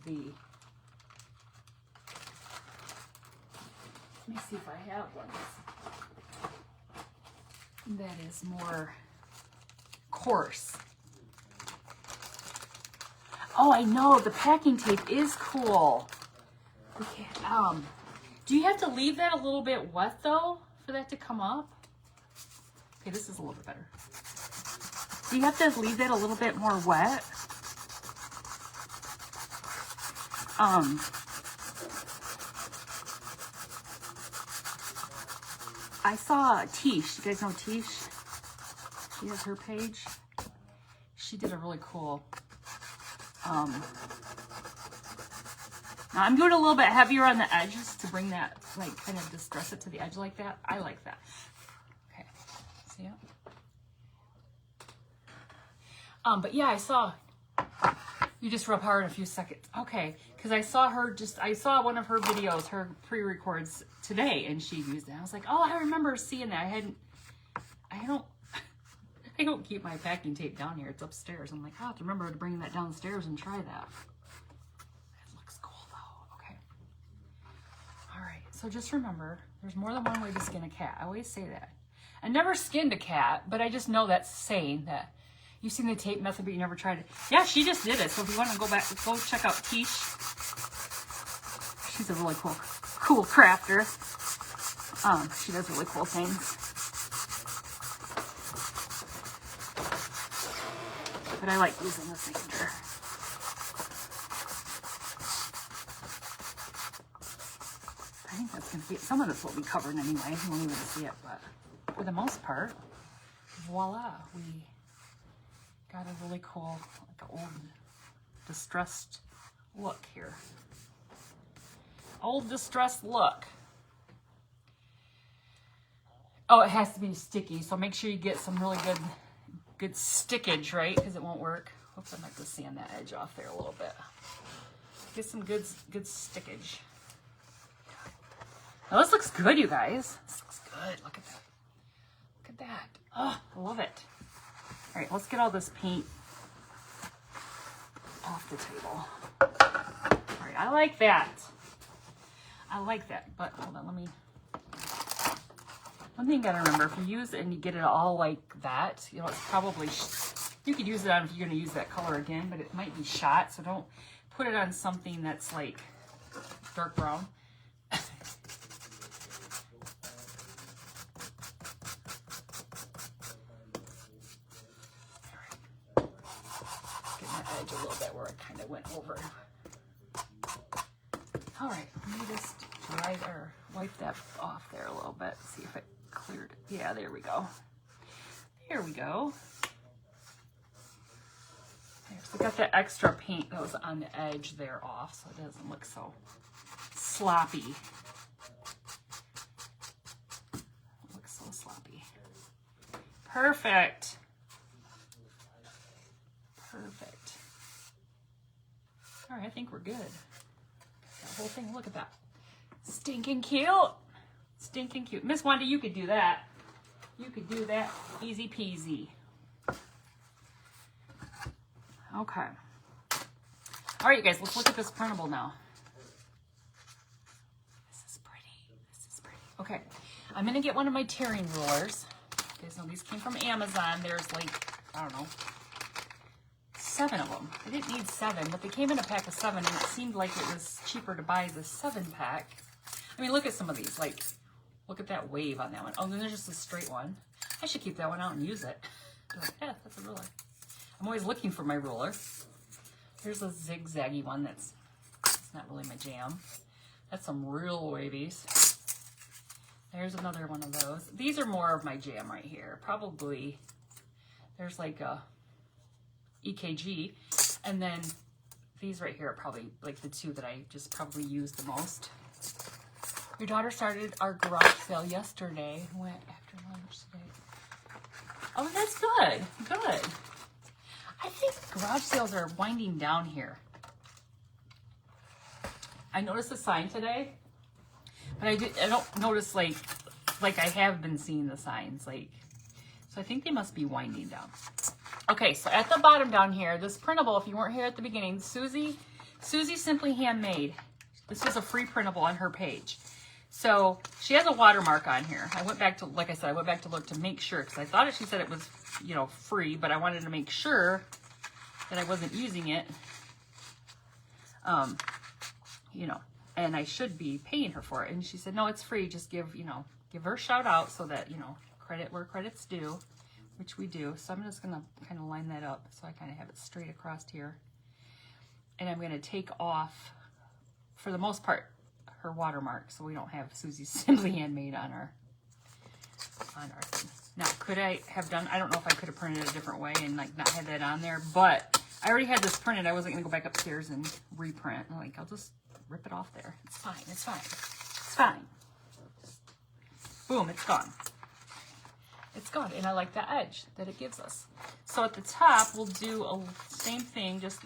me see if I have one that is more coarse. Oh, I know, the packing tape is cool. Okay, do you have to leave that a little bit wet though for that to come up? Okay, this is a little bit better. Do you have to leave that a little bit more wet? I saw Tish. You guys know Tish? She has her page. She did a really cool. Now I'm doing a little bit heavier on the edges to bring that, like, kind of distress it to the edge like that. I like that. Okay. See it? But yeah, I saw you just rub hard in a few seconds. Okay, because I saw one of her videos, her pre-records today, and she used it. I was like, oh, I remember seeing that. I don't keep my packing tape down here. It's upstairs. I'm like, I have to remember to bring that downstairs and try that. It looks cool though. Okay. All right. So just remember, there's more than one way to skin a cat. I always say that. I never skinned a cat, but I just know that's saying that. You've seen the tape method, but you never tried it. Yeah, she just did it. So if you want to go back, go check out Tish. She's a really cool crafter. She does really cool things. But I like using this maker. I think that's going to be, some of this will be covered anyway. You won't even see it, but for the most part, voila, we got a really cool, like, old distressed look here. Old distressed look. Oh, it has to be sticky, so make sure you get some really good stickage, right? Because it won't work. Oops, I might just sand that edge off there a little bit. Get some good stickage. Now this looks good, you guys. This looks good. Look at that. Look at that. Oh, I love it. All right, let's get all this paint off the table. All right, I like that. I like that, but hold on, let me. One thing you gotta remember, if you use it and you get it all like that, you know, it's probably, you could use it on if you're gonna use that color again, but it might be shot, so don't put it on something that's like dark brown. A little bit where it kind of went over. All right, let me just dry or wipe that off there a little bit. See if it cleared. Yeah, there we go. There we go. There, so got that extra paint that was on the edge there off, so it doesn't look so sloppy. It looks so sloppy. Perfect. Perfect. All right, I think we're good. That whole thing, look at that. Stinking cute. Stinking cute. Miss Wanda, you could do that. You could do that easy peasy. Okay. All right, you guys, let's look at this printable now. This is pretty. This is pretty. Okay, I'm going to get one of my tearing rulers. You guys know these came from Amazon. There's like, I don't know, 7 of them. I didn't need 7, but they came in a pack of 7, and it seemed like it was cheaper to buy the 7-pack. I mean, look at some of these. Like, look at that wave on that one. Oh, then there's just a straight one. I should keep that one out and use it. Like, yeah, that's a ruler. I'm always looking for my ruler. Here's a zigzaggy one that's not really my jam. That's some real wavies. There's another one of those. These are more of my jam right here. Probably, there's like a EKG, and then these right here are probably like the 2 that I just probably use the most. Your daughter started our garage sale yesterday. Went after lunch today. Oh, that's good. Good. I think garage sales are winding down here. I noticed a sign today, but I don't notice like I have been seeing the signs, like, so I think they must be winding down. Okay, so at the bottom down here, this printable, if you weren't here at the beginning, Susie Simply Handmade. This was a free printable on her page. So she has a watermark on here. I went back to, like I said, I went back to look to make sure, because I thought she said it was, you know, free, but I wanted to make sure that I wasn't using it, you know, and I should be paying her for it. And she said, no, it's free. Just give, you know, give her a shout out so that, you know, credit where credit's due, which we do. So I'm just going to kind of line that up so I kind of have it straight across here. And I'm going to take off, for the most part, her watermark, so we don't have Susie Simply Handmade on our thing. Now, could I have done, I don't know if I could have printed it a different way and like not had that on there, but I already had this printed. I wasn't going to go back upstairs and reprint. I'm like, I'll just rip it off there. It's fine. It's fine. It's fine. Boom, it's gone. It's gone. And I like the edge that it gives us. So at the top, we'll do a same thing. Just,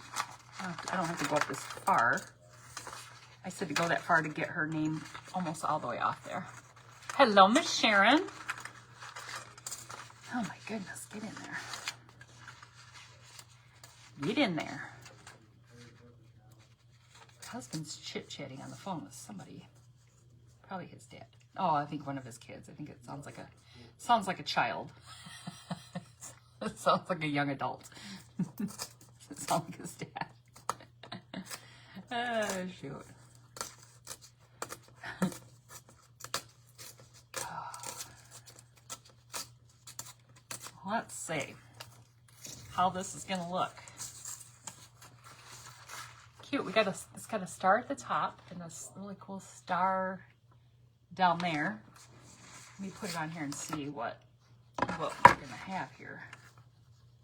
I don't have to go up this far. I said to go that far to get her name almost all the way off there. Hello, Miss Sharon. Oh my goodness, get in there. Get in there. Husband's chit-chatting on the phone with somebody. Probably his dad. Oh, I think one of his kids. I think it sounds like a child. It sounds like a young adult. It sounds like his dad. Oh, shoot. Let's see how this is going to look. Cute. It's got a star at the top and this really cool star down there. Let me put it on here and see what we're going to have here.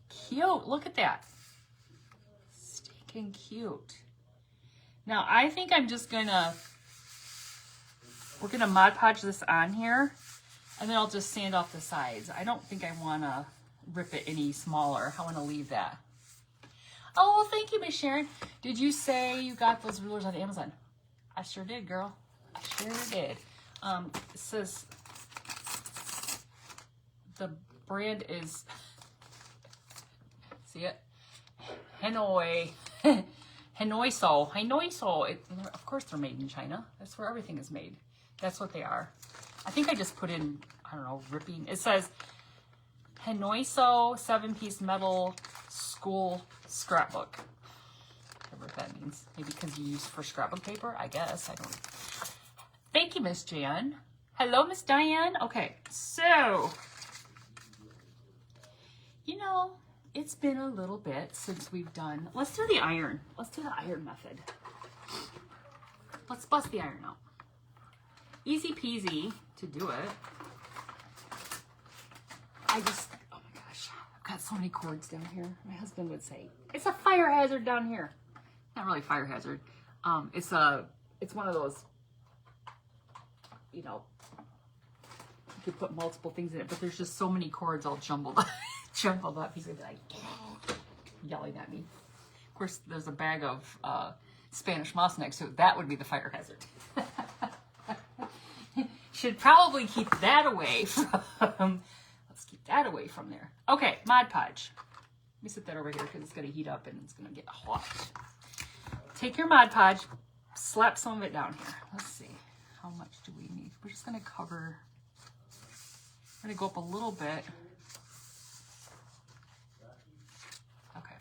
Cute. Look at that. Stinking cute. Now, I think I'm just going to, we're going to Mod Podge this on here. And then I'll just sand off the sides. I don't think I want to rip it any smaller. I want to leave that. Oh, well, thank you, Miss Sharon. Did you say you got those rulers on Amazon? I sure did, girl. I sure did. It says the brand is, see it? Hanoi. Hanoiso. Hanoiso. Of course they're made in China. That's where everything is made. That's what they are. I think I just put in, I don't know, ripping. It says Hanoiso 7-piece metal school scrapbook. Whatever that means. Maybe because you use for scrapbook paper, I guess. I don't. Thank you, Miss Jan. Hello, Miss Diane. Okay, so, you know, it's been a little bit since we've done, let's do the iron. Let's do the iron method. Let's bust the iron out. Easy peasy to do it. oh my gosh, I've got so many cords down here. My husband would say, it's a fire hazard down here. Not really a fire hazard. It's one of those, you know, you could put multiple things in it, but there's just so many cords all jumbled up. Jumbled up. He's gonna be like, yelling at me. Of course, there's a bag of Spanish moss next to it. That would be the fire hazard. Should probably keep that away from, let's keep that away from there. Okay, Mod Podge. Let me set that over here because it's going to heat up and it's going to get hot. Take your Mod Podge, slap some of it down here. Let's see, how much do we need? We're just going to cover, I'm going to go up a little bit. Okay.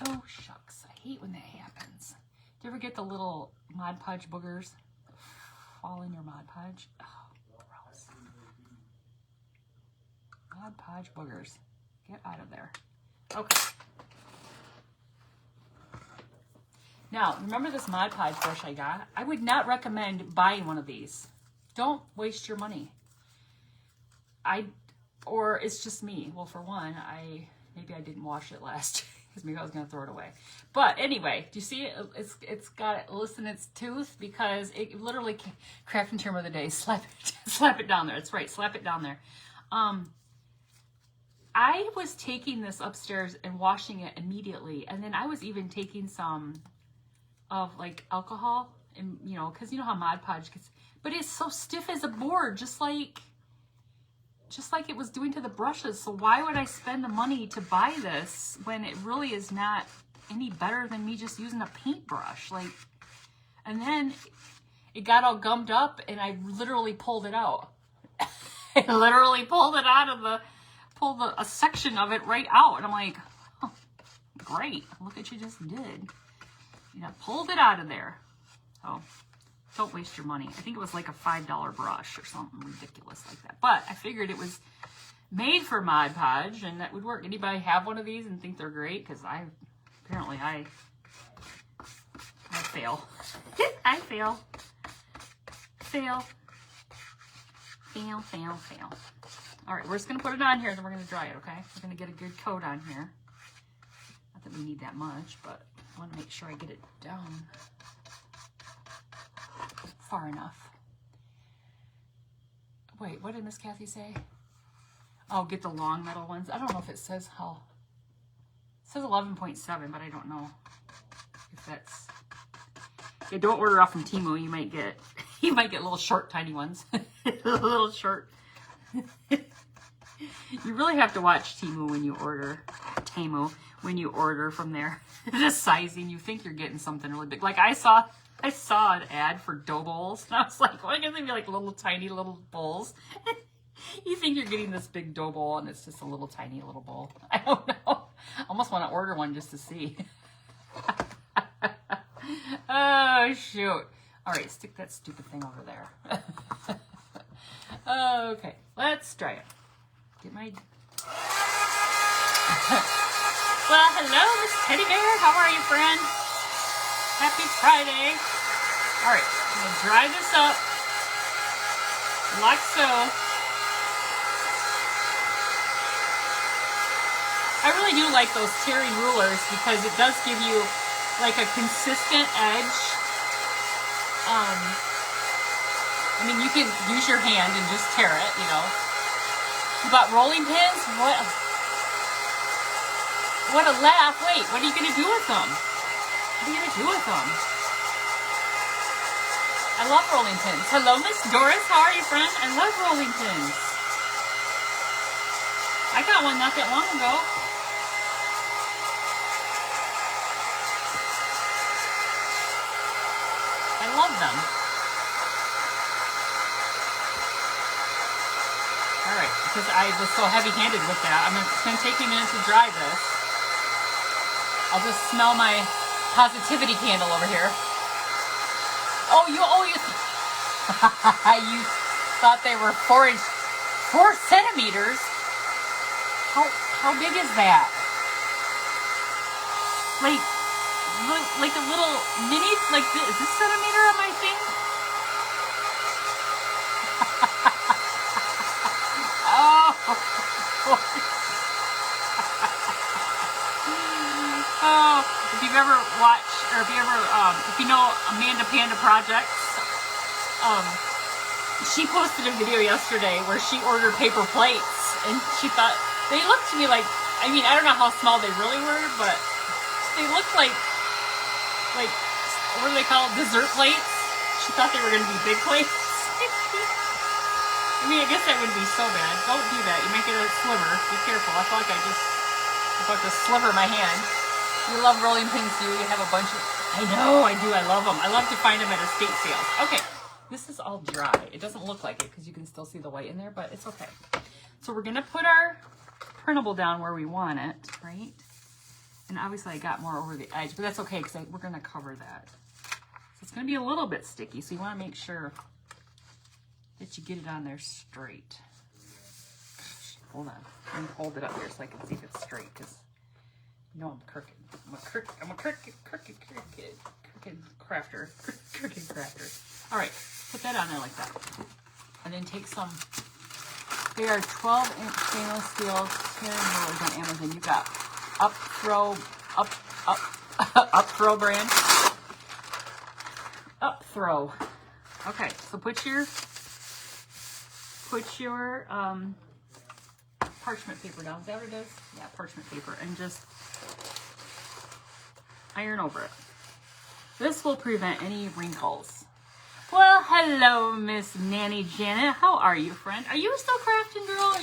Oh, shucks, I hate when that happens. Do you ever get the little Mod Podge boogers fall in your Mod Podge? Oh, gross. Mod Podge boogers. Get out of there. Okay. Now, remember this Mod Podge brush I got? I would not recommend buying one of these. Don't waste your money. Or it's just me. Well, for one, maybe I didn't wash it last year. Because maybe I was going to throw it away. But anyway, do you see it? It's got listen its tooth because it literally crafting term of the day. Slap it down there. That's right. Slap it down there. I was taking this upstairs and washing it immediately, and then I was even taking some of like alcohol, and you know, because you know how Mod Podge gets, but it's so stiff as a board, just like just like it was doing to the brushes. So why would I spend the money to buy this when it really is not any better than me just using a paintbrush? Like, and then it got all gummed up and I literally pulled it out. I literally pulled it out of a section of it right out. And I'm like, oh, great. Look what you just did. You know, pulled it out of there. So don't waste your money. I think it was like a $5 brush or something ridiculous like that. But I figured it was made for Mod Podge and that would work. Anybody have one of these and think they're great? Because I fail. I fail. Fail. Fail, fail, fail. All right, we're just going to put it on here, then we're going to dry it, okay? We're going to get a good coat on here. Not that we need that much, but I want to make sure I get it down far enough. Wait, what did Miss Kathy say? Oh, get the long metal ones. I don't know if it says how. It says 11.7, but I don't know if that's... Yeah, don't order off from Temu. You might get little short, tiny ones. Little short. You really have to watch Temu when you order from there. The sizing, you think you're getting something really big. Like I saw an ad for dough bowls, and I was like, why can't they be like little tiny little bowls? You think you're getting this big dough bowl, and it's just a little tiny little bowl. I don't know. I almost want to order one just to see. Oh, shoot. All right, stick that stupid thing over there. Okay, let's try it. Get my... Well, hello, Miss Teddy Bear. How are you, friend? Happy Friday. All right, I'm going to dry this up like so. I really do like those tearing rulers because it does give you like a consistent edge. I mean, you can use your hand and just tear it, you know. You bought rolling pins? What a laugh. Wait, what are you going to do with them? What are you going to do with them? I love rolling pins. Hello, Miss Doris. How are you, friend? I love rolling pins. I got one not that long ago. I love them. All right, because I was so heavy-handed with that, it's going to take me a minute to dry this. I'll just smell my positivity candle over here. You you thought they were 4 centimeters? How big is that? Like a little mini, like this, is this centimeter on my thing? Oh, if you've ever watched, or if you know Amanda Panda Projects, she posted a video yesterday where she ordered paper plates, and she thought, they looked to me like, I mean, I don't know how small they really were, but they looked like, what do they call it, dessert plates? She thought they were going to be big plates. I mean, I guess that wouldn't be so bad. Don't do that. You make it a sliver. Be careful. I feel like I just about to sliver my hand. You love rolling pins, do you? You have a bunch of... I know, I do. I love them. I love to find them at estate sales. Okay, this is all dry. It doesn't look like it because you can still see the white in there, but it's okay. So we're going to put our printable down where we want it, right? And obviously I got more over the edge, but that's okay because we're going to cover that. So it's going to be a little bit sticky, so you want to make sure that you get it on there straight. Hold on. Let me hold it up here so I can see if it's straight, because you know I'm crooked. I'm a crooked crafter. Crooked crafter. All right, put that on there like that. And then take some, they are 12-inch stainless steel tearing rulers on Amazon. You got Up Throw brand. Up Throw. Okay, so put your parchment paper down. Is that what it is? Yeah, parchment paper, and just iron over it. This will prevent any wrinkles. Well, hello, Miss Nanny Janet. How are you, friend? Are you still crafting, girl?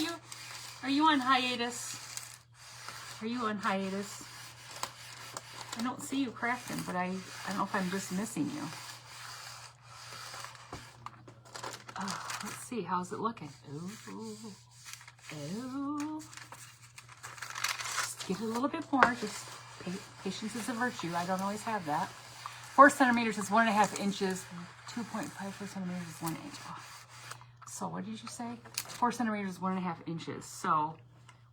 Are you on hiatus? Are you on hiatus? I don't see you crafting, but I don't know if I'm just missing you. Oh, let's see. How's it looking? Ooh. Ooh. Just give it a little bit more. Just patience is a virtue. I don't always have that. 4 centimeters is 1.5 inches. 2.54 centimeters is 1 inch. Oh. So what did you say? 4 centimeters is 1.5 inches. So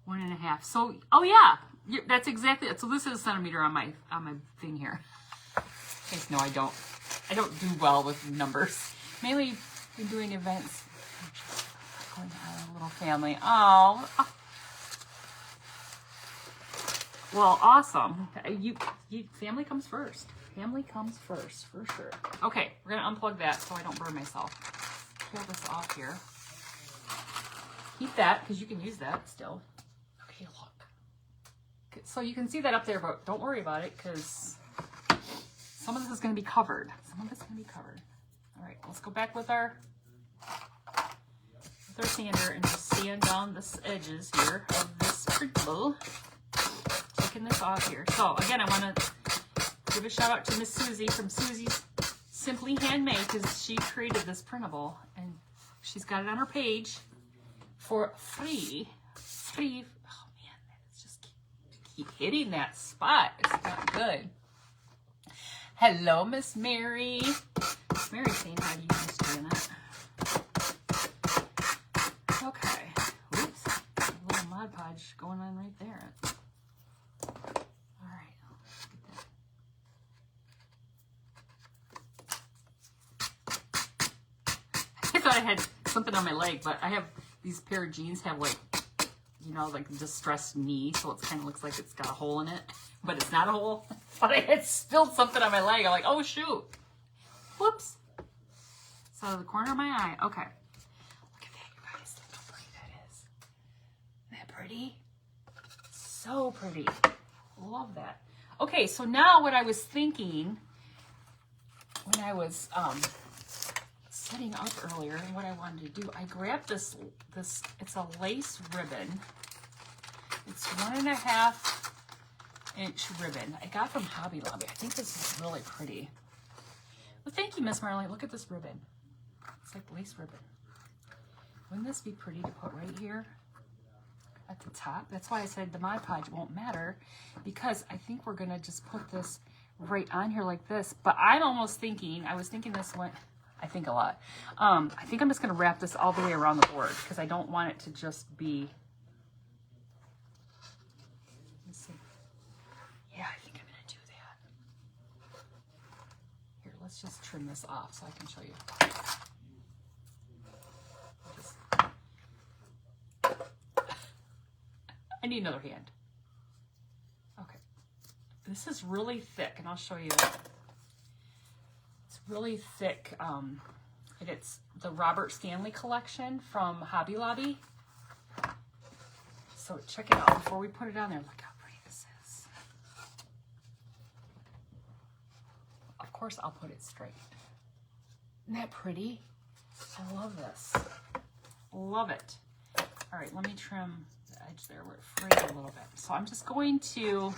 1.5. So oh yeah, that's exactly it. So this is a centimeter on my thing here. Guys, no, I don't do well with numbers. Mainly when doing events. Going on a little family. Oh. Well, awesome. You family comes first. Family comes first, for sure. Okay, we're gonna unplug that so I don't burn myself. Peel this off here. Keep that, because you can use that still. Okay, look. So you can see that up there, but don't worry about it, because some of this is gonna be covered. Some of it's gonna be covered. All right, let's go back with our sander and just sand down the edges here of this printable. Taking this off here. So again, I want to give a shout out to Miss Susie from Susie's Simply Handmade, because she created this printable and she's got it on her page for free. Oh man, it's just keep hitting that spot. It's not good. Hello, Miss Mary. Miss Mary saying hi to you, Miss Janet. Okay. Oops. A little Mod Podge going on right there. All right. I thought I had something on my leg, but I have these pair of jeans have like, you know, like distressed knee, so it kind of looks like it's got a hole in it, but it's not a hole. But I had spilled something on my leg. I'm like, oh shoot. Whoops. It's out of the corner of my eye. Okay. Look at that, you guys. Look how pretty that is. Isn't that pretty? So pretty. Love that. Okay, so now what I was thinking when I was setting up earlier and what I wanted to do, I grabbed this, it's a lace ribbon. It's 1.5 inch ribbon. I got from Hobby Lobby. I think this is really pretty. Well, thank you, Miss Marlene. Look at this ribbon. It's like lace ribbon. Wouldn't this be pretty to put right here at the top? That's why I said the Mod Podge won't matter, because I think we're gonna just put this right on here like this. But I'm almost thinking, I was thinking this went, I think a lot. I think I'm just gonna wrap this all the way around the board, because I don't want it to just be, let's see. Yeah, I think I'm gonna do that. Here, let's just trim this off so I can show you. I need another hand. Okay. This is really thick, and I'll show you. It's really thick. And it's the Robert Stanley collection from Hobby Lobby. So check it out before we put it on there. Look how pretty this is. Of course, I'll put it straight. Isn't that pretty? I love this. Love it. All right, let me trim the edge there where it frayed a little bit. So I'm just going to,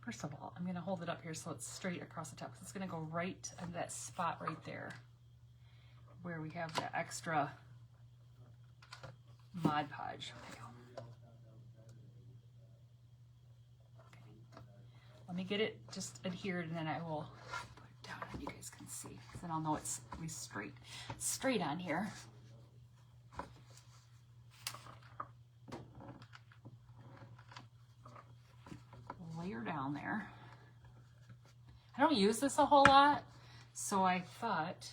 first of all, I'm going to hold it up here so it's straight across the top. It's going to go right in that spot right there where we have the extra Mod Podge. Okay. Let me get it just adhered, and then I will put it down and you guys can see. Then I'll know it's straight on here. Layer down there. I don't use this a whole lot, so I thought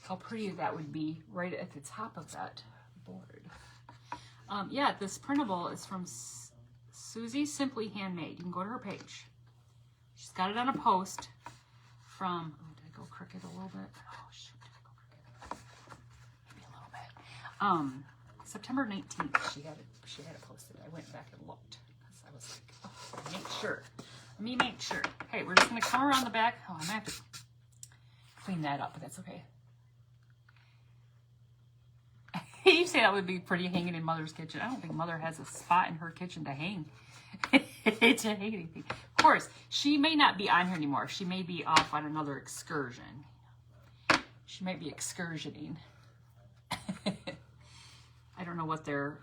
how pretty that would be right at the top of that board. Yeah, this printable is from Susie Simply Handmade. You can go to her page. She's got it on a post from, oh, did I go crooked a little bit? Oh, shoot, did I go crooked? Maybe a little bit. September 19th, she had it posted. I went back and looked because I was like, oh, make sure. Let me make sure. Okay, we're just going to come around the back. Oh, I'm going to have to clean that up, but that's okay. You say that would be pretty hanging in Mother's kitchen. I don't think Mother has a spot in her kitchen to hang. To hang anything. Of course, she may not be on here anymore. She may be off on another excursion. She might be excursioning. I don't know what their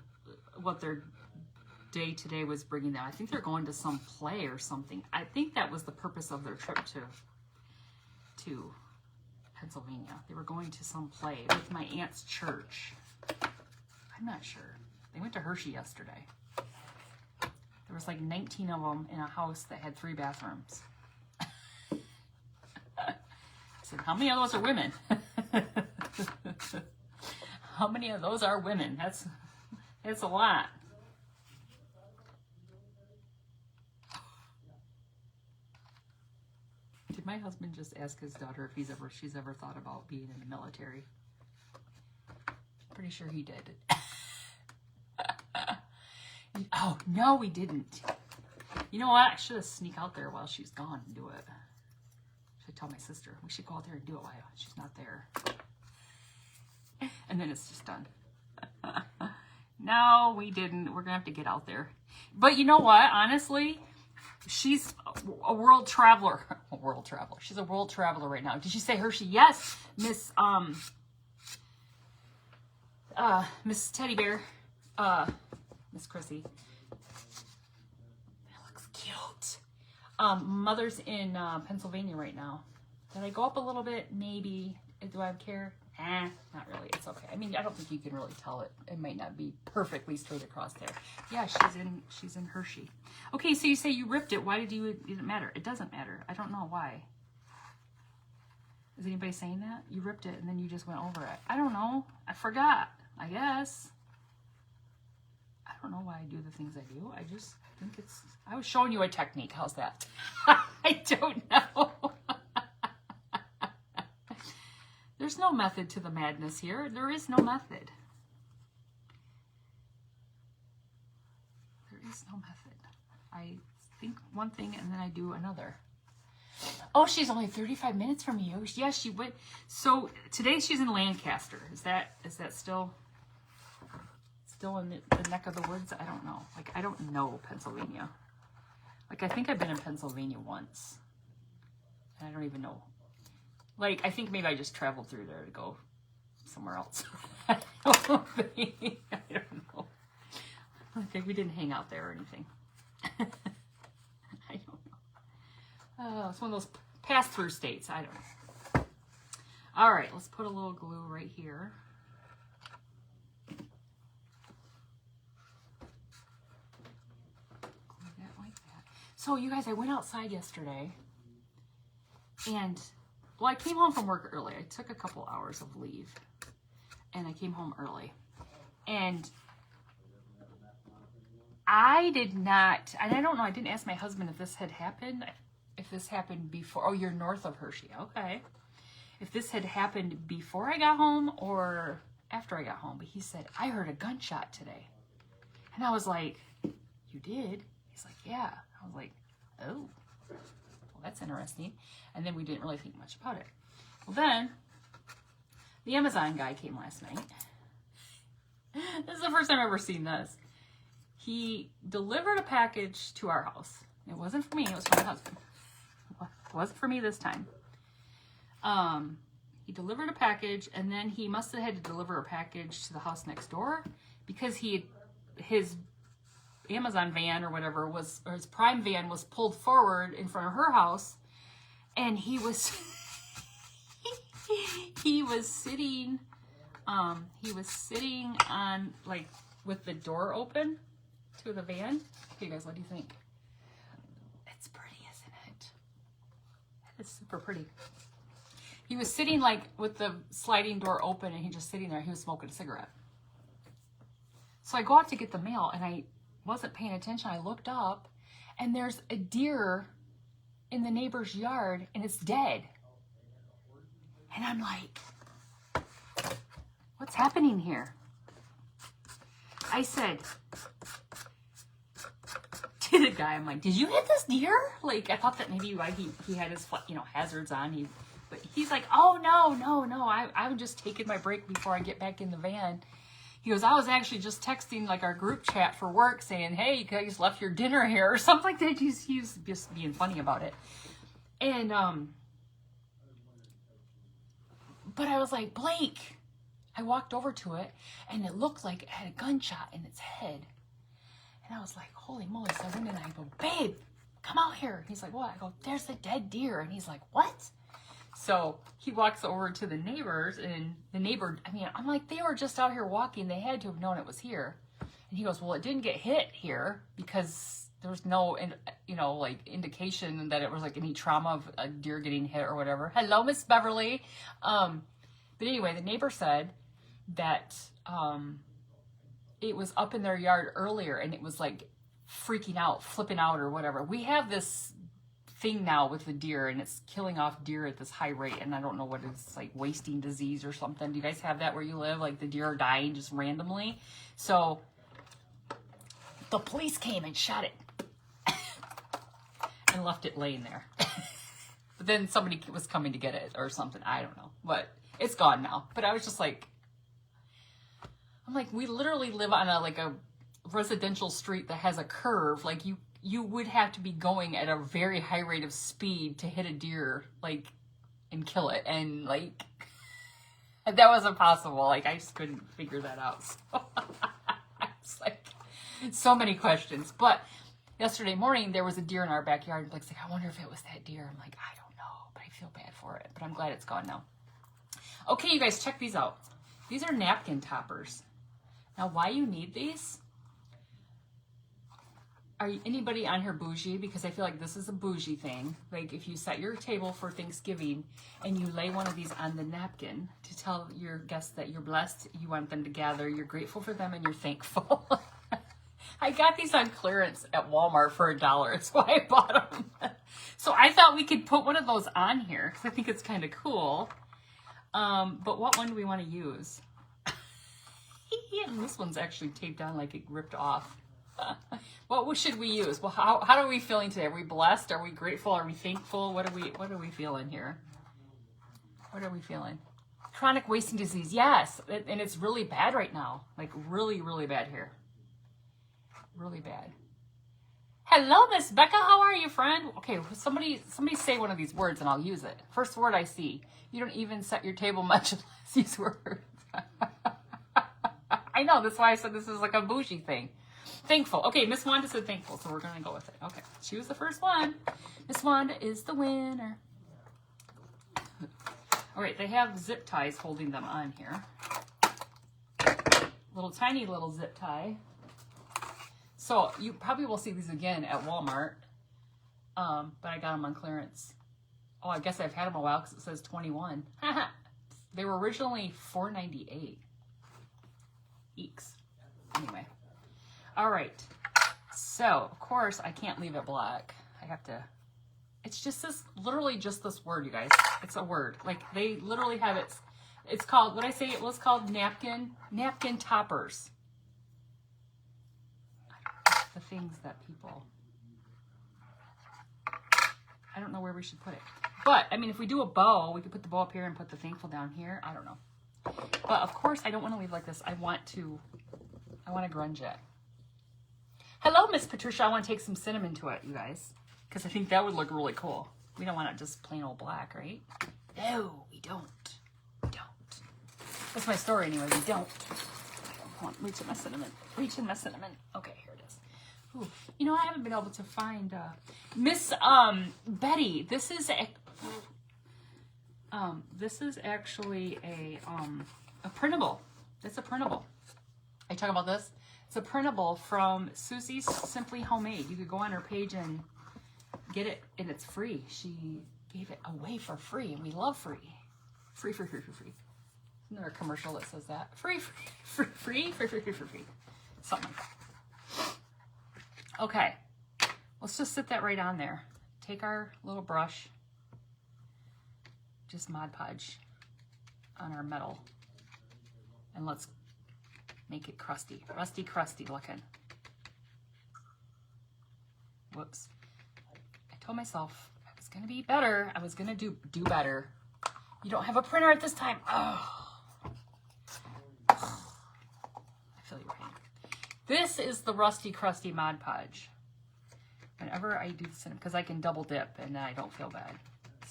day today was bringing them. I think they're going to some play or something. I think that was the purpose of their trip to Pennsylvania. They were going to some play with my aunt's church. I'm not sure. They went to Hershey yesterday. There was like 19 of them in a house that had 3 bathrooms. I said, how many of those are women? How many of those are women? That's a lot. Did my husband just ask his daughter if she's ever thought about being in the military? Pretty sure he did. Oh, no, we didn't. You know what? I should have sneak out there while she's gone and do it. I should tell my sister. We should go out there and do it while she's not there. And then it's just done. No, we didn't. We're going to have to get out there. But you know what? Honestly, she's a world traveler. A world traveler. She's a world traveler right now. Did she say Hershey? Yes, Miss Teddy Bear. Miss Chrissy. That looks cute. Mother's in Pennsylvania right now. Did I go up a little bit? Maybe. Do I care? Not really. It's okay. I mean, I don't think you can really tell it. It might not be perfectly straight across there. Yeah, she's in Hershey. Okay, so you say you ripped it. Why did it didn't matter? It doesn't matter. I don't know why. Is anybody saying that? You ripped it and then you just went over it. I don't know. I forgot, I guess. I don't know why I do the things I do. I just think I was showing you a technique. How's that? I don't know. There's no method to the madness here. There is no method. There is no method. I think one thing and then I do another. Oh, she's only 35 minutes from you. Yes, she went. So today she's in Lancaster. Is that still in the neck of the woods? I don't know. Like, I don't know Pennsylvania. Like, I think I've been in Pennsylvania once. And I don't even know. Like, I think maybe I just traveled through there to go somewhere else. I don't know. Okay, we didn't hang out there or anything. I don't know. Oh, it's one of those pass-through states. I don't know. All right, let's put a little glue right here. Glue that like that. So, you guys, I went outside yesterday, and well, I came home from work early. I took a couple hours of leave, and I came home early. And I did not, and I don't know, I didn't ask my husband if this had happened, if this happened before. Oh, you're north of Hershey. Okay. If this had happened before I got home or after I got home. But he said, I heard a gunshot today. And I was like, you did? He's like, yeah. I was like, oh. That's interesting. And then we didn't really think much about it. Well, then the Amazon guy came last night. This is the first time I've ever seen this. He delivered a package to our house. It wasn't for me. It was for my husband. It wasn't for me this time. He delivered a package, and then he must have had to deliver a package to the house next door because his Amazon van or whatever or his Prime van was pulled forward in front of her house, and he was sitting on, like, with the door open to the van. Okay, guys, what do you think? It's pretty, isn't it? It's super pretty. He was sitting, like, with the sliding door open, and he just sitting there. He was smoking a cigarette. So I go out to get the mail, and I wasn't paying attention. I looked up, and there's a deer in the neighbor's yard, and it's dead. And I'm like, what's happening here? I said to the guy, I'm like, did you hit this deer? Like, I thought that maybe why he had his, hazards on, but He's like, oh, no. I'm just taking my break before I get back in the van. He goes, I was actually just texting like our group chat for work saying, hey, you guys left your dinner here or something like that. He's just being funny about it. And, but I was like, Blake, I walked over to it and it looked like it had a gunshot in its head. And I was like, holy moly. So I went in and I go, babe, come out here. He's like, what? I go, there's a dead deer. And he's like, what? So he walks over to the neighbors, and the neighbor, I mean, I'm like, they were just out here walking. They had to have known it was here. And he goes, well, it didn't get hit here because there was no, you know, like indication that it was like any trauma of a deer getting hit or whatever. Hello, Miss Beverly. But anyway, the neighbor said that it was up in their yard earlier and it was like freaking out, flipping out or whatever. We have this thing now with the deer, and it's killing off deer at this high rate, and I don't know what it's like, wasting disease or something. Do you guys have that where you live? Like the deer are dying just randomly. So the police came and shot it and left it laying there. But then somebody was coming to get it or something. I don't know, but it's gone now. But I was just like, I'm like, we literally live on a residential street that has a curve. Like you would have to be going at a very high rate of speed to hit a deer, like, and kill it. And, like, that wasn't possible. Like, I just couldn't figure that out. So, it's like, so many questions. But yesterday morning, there was a deer in our backyard. Blake's like, I wonder if it was that deer. I'm like, I don't know, but I feel bad for it. But I'm glad it's gone now. Okay, you guys, check these out. These are napkin toppers. Now, why you need these? Are anybody on here bougie? Because I feel like this is a bougie thing. Like if you set your table for Thanksgiving and you lay one of these on the napkin to tell your guests that you're blessed, you want them to gather, you're grateful for them, and you're thankful. I got these on clearance at Walmart for $1. That's why I bought them. So I thought we could put one of those on here because I think it's kind of cool. But what one do we want to use? And this one's actually taped on like it ripped off. What should we use? Well, how are we feeling today? Are we blessed? Are we grateful? Are we thankful? What are we feeling here? What are we feeling? Chronic wasting disease. Yes, and it's really bad right now. Like really, really bad here. Really bad. Hello, Miss Becca. How are you, friend? Okay, somebody say one of these words and I'll use it. First word I see. You don't even set your table much unless these words. I know. That's why I said this is like a bougie thing. Thankful. Okay, Miss Wanda said thankful, so we're going to go with it. Okay, she was the first one. Miss Wanda is the winner. All right, they have zip ties holding them on here. Tiny little zip tie. So you probably will see these again at Walmart, but I got them on clearance. Oh, I guess I've had them a while because it says 21. They were originally $4.98. Eeks. Anyway. All right. So, of course, I can't leave it black. I have to... It's just this, literally just this word, you guys. It's a word. Like, they literally have it. It's called, what I say it was called? Napkin toppers. The things that people... I don't know where we should put it. But, I mean, if we do a bow, we could put the bow up here and put the thankful down here. I don't know. But, of course, I don't want to leave like this. I want to grunge it. Hello, Miss Patricia. I want to take some cinnamon to it, you guys. Because I think that would look really cool. We don't want it just plain old black, right? No, we don't. We don't. That's my story anyway. We don't. Come on, reach in my cinnamon. Reach in my cinnamon. Okay, here it is. Ooh. You know, I haven't been able to find Miss Betty. This is actually a printable. It's a printable. I talk about this. It's a printable from Susie's Simply Homemade. You could go on her page and get it, and it's free. She gave it away for free, and we love free. Free. Isn't there a commercial that says that? Free. Something like that. Okay. Let's just sit that right on there. Take our little brush. Just Mod Podge on our metal. And let's make it crusty. Crusty looking. Whoops. I told myself I was going to be better. I was going to do better. You don't have a printer at this time. Oh. I feel your pain. This is the Rusty Crusty Mod Podge. Whenever I do cinnamon, because I can double dip and then I don't feel bad.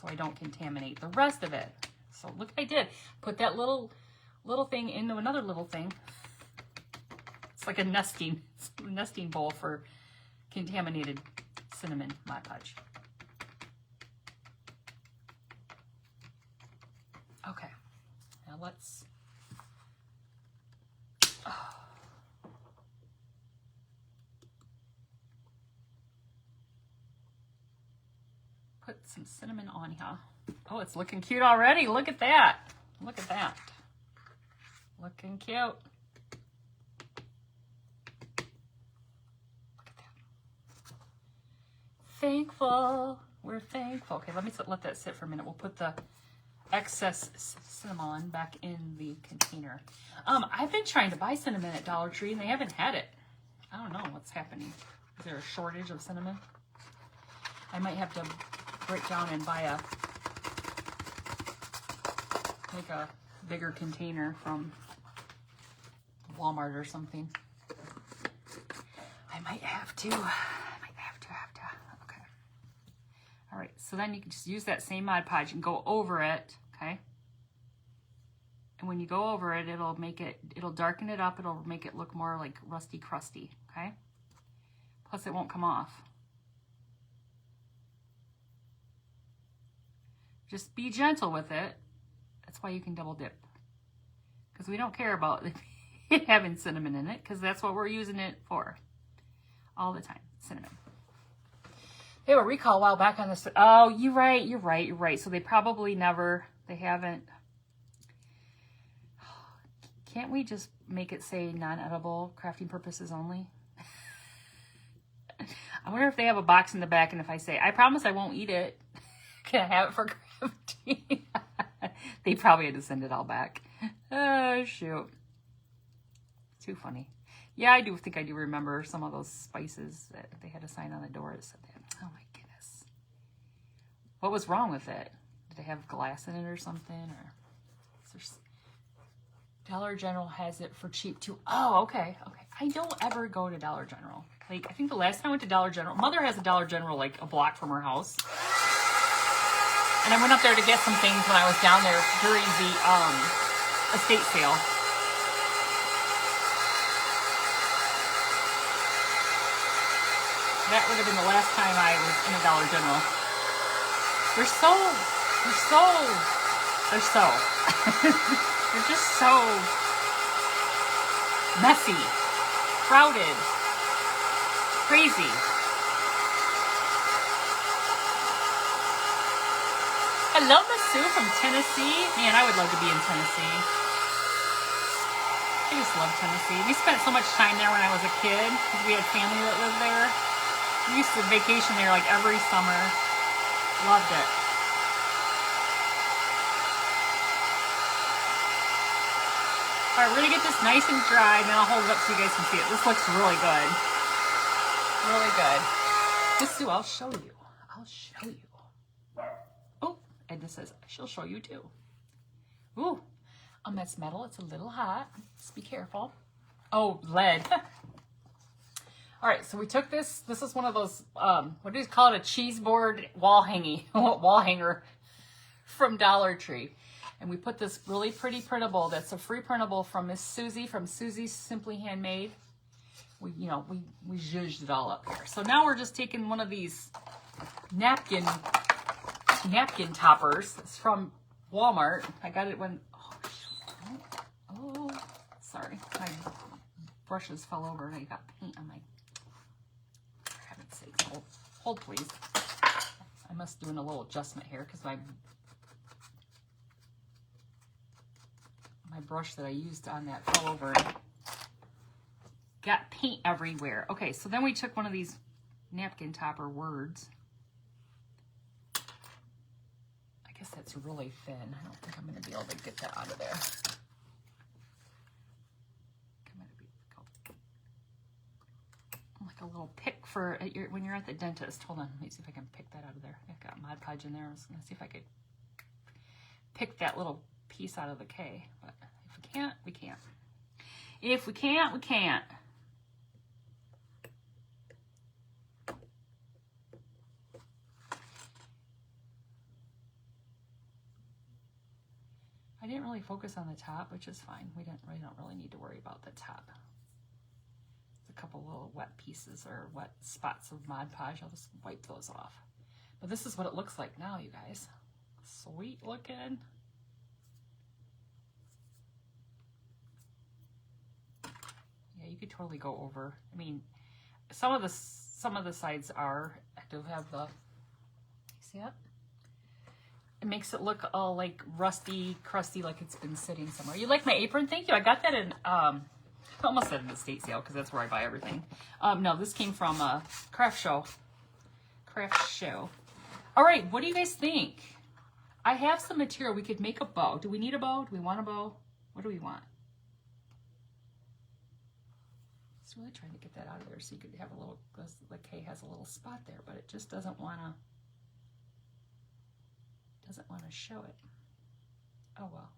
So I don't contaminate the rest of it. So look what I did. Put that little thing into another little thing. It's like a nesting bowl for contaminated cinnamon Mod Podge. Okay, now let's put some cinnamon on here. Oh, it's looking cute already. Look at that. Look at that. Looking cute. Look at that. Thankful. We're thankful. Okay, let that sit for a minute. We'll put the excess cinnamon back in the container. I've been trying to buy cinnamon at Dollar Tree and they haven't had it. I don't know what's happening. Is there a shortage of cinnamon? I might have to break down and buy make a bigger container from Walmart or something. I might have to. Okay. All right. So then you can just use that same Mod Podge and go over it. Okay. And when you go over it, it'll darken it up. It'll make it look more like rusty crusty. Okay. Plus it won't come off. Just be gentle with it. That's why you can double dip. Because we don't care about it having cinnamon in it, because that's what we're using it for. All the time. Cinnamon. They were recall a while back on this. Oh, you're right. So they probably they haven't. Can't we just make it say non-edible, crafting purposes only? I wonder if they have a box in the back, and if I say, I promise I won't eat it, can I have it for crafting? They probably had to send it all back. Oh, shoot. Too funny. Yeah, I do remember some of those spices that they had a sign on the door that said that. Oh, my goodness. What was wrong with it? Did they have glass in it or something? Or Dollar General has it for cheap, too. Oh, okay. I don't ever go to Dollar General. Like, I think the last time I went to Dollar General, Mother has a Dollar General, like, a block from her house. And I went up there to get some things when I was down there during the estate sale. That would have been the last time I was in a Dollar General. They're just so messy, crowded, crazy. Hello, Miss Sue from Tennessee. Man, I would love to be in Tennessee. I just love Tennessee. We spent so much time there when I was a kid because we had family that lived there. We used to vacation there like every summer. Loved it. All right, we're going to get this nice and dry, and then I'll hold it up so you guys can see it. This looks really good. Really good. Miss Sue, I'll show you. Oh, Edna says, she'll show you too. Ooh, that's metal. It's a little hot. Just be careful. Oh, lead. All right, so we took this. This is one of those, what do you call it? A cheeseboard wall hanger from Dollar Tree. And we put this really pretty printable. That's a free printable from Miss Susie, from Susie's Simply Handmade. We zhuzhed it all up here. So now we're just taking one of these napkin toppers. It's from Walmart. I got it when, sorry. My brushes fell over and I got paint on my, for heaven's sake. Hold please. I must do a little adjustment here because my brush that I used on that fell over and got paint everywhere. Okay, so then we took one of these napkin topper words. I guess that's really thin. I don't think I'm going to be able to get that out of there. Like a little pick for when you're at the dentist. Hold on, let me see if I can pick that out of there. I've got Mod Podge in there. I was going to see if I could pick that little piece out of the K. But if we can't, we can't. If we can't, we can't. I didn't really focus on the top, which is fine. We don't really need to worry about the top. A couple little wet pieces or wet spots of Mod Podge. I'll just wipe those off. But this is what it looks like now, you guys. Sweet looking. Yeah, you could totally go over. I mean, some of the sides are. I do have the. See it? It makes it look all like rusty, crusty, like it's been sitting somewhere. You like my apron? Thank you. I got that in. I almost said in the state sale because that's where I buy everything. No, this came from a craft show. Craft show. All right, what do you guys think? I have some material. We could make a bow. Do we need a bow? Do we want a bow? What do we want? I was really trying to get that out of there so you could have a little, the K has a little spot there, but it just doesn't want to show it. Oh well.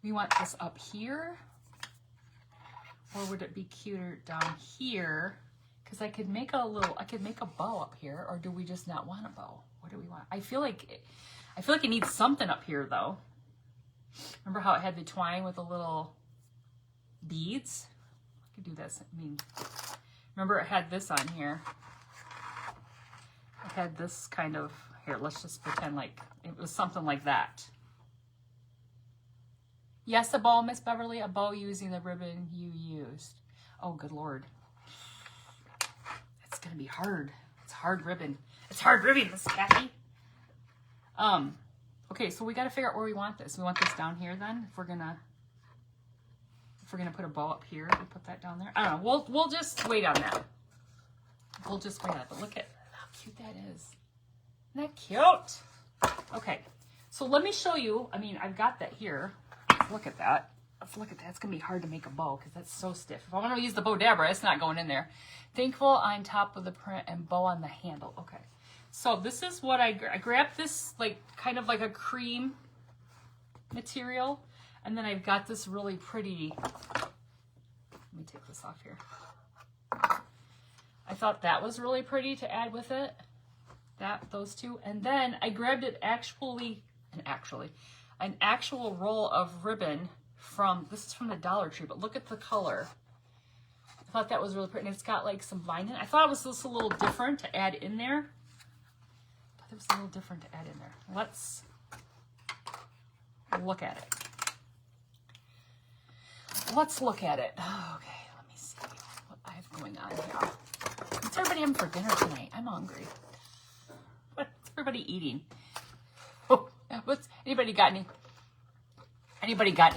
We want this up here, or would it be cuter down here? Because I could make a bow up here, or do we just not want a bow? What do we want? I feel like it needs something up here though. Remember how it had the twine with the little beads? I could do this. I mean, remember it had this on here. It had this kind of, here, let's just pretend like it was something like that. Yes, a bow, Miss Beverly, a bow using the ribbon you used. Oh, good Lord. It's going to be hard. It's hard ribbon. It's hard ribbon, Miss Kathy. Okay, so we got to figure out where we want this. We want this down here then? If we're going to put a bow up here, we put that down there. I don't know. We'll just wait on that. We'll just wait on it. But look at how cute that is. Isn't that cute? Okay, so let me show you. I mean, I've got that here. Let's look at that. Let's look at that. It's going to be hard to make a bow because that's so stiff. If I want to use the bow dabber, it's not going in there. Thankful on top of the print and bow on the handle. Okay, so this is what I grabbed this, like kind of like a cream material. And then I've got this really pretty, let me take this off here. I thought that was really pretty to add with it. Those two. And then I grabbed it an actual roll of ribbon this is from the Dollar Tree, but look at the color. I thought that was really pretty. And it's got like some lining. I thought it was just a little different to add in there. Let's look at it. Let's look at it. Okay, let me see what I have going on here. What's everybody having for dinner tonight? I'm hungry. What's everybody eating? Oh, anybody got any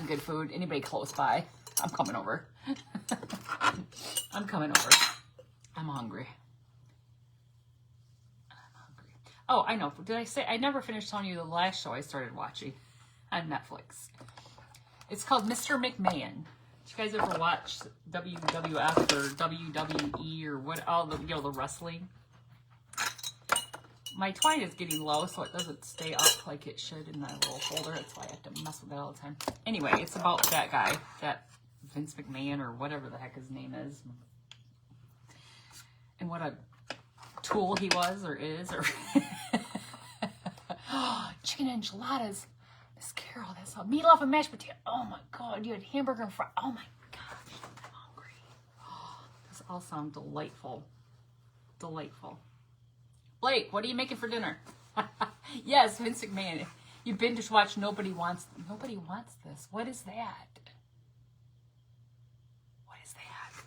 good food? Anybody close by? I'm coming over. I'm hungry. Oh, I know. Did I say I never finished telling you the last show I started watching on Netflix? It's called Mr. McMahon. Did you guys ever watch WWF or WWE or what? All the the wrestling. My twine is getting low, so it doesn't stay up like it should in my little holder. That's why I have to mess with it all the time. Anyway, it's about that guy, that Vince McMahon or whatever the heck his name is, and what a tool he was or is. Or chicken enchiladas. Miss Carol, that's all. Meatloaf and mashed potato. Oh my God, you had hamburger and fries. Oh my gosh, I'm hungry. Oh, this all sounds delightful. Delightful. Blake, what are you making for dinner? Yes, Vince McMahon. You binge watch Nobody Wants This. What is that?